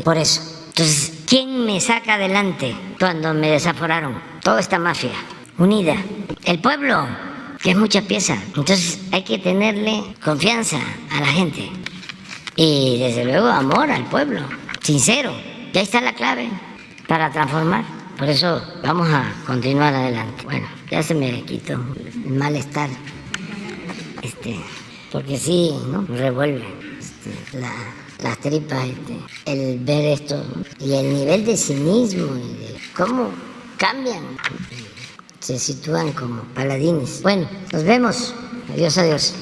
Por eso. Entonces, ¿quién me saca adelante cuando me desaforaron? Toda esta mafia unida. El pueblo, que es mucha pieza. Entonces hay que tenerle confianza a la gente y desde luego amor al pueblo, sincero. Y ahí está la clave para transformar. Por eso vamos a continuar adelante. Bueno, ya se me quitó el malestar, porque sí, ¿no?, revuelve las tripas, el ver esto y el nivel de cinismo y de cómo cambian. Se sitúan como paladines. Bueno, nos vemos. Adiós, adiós.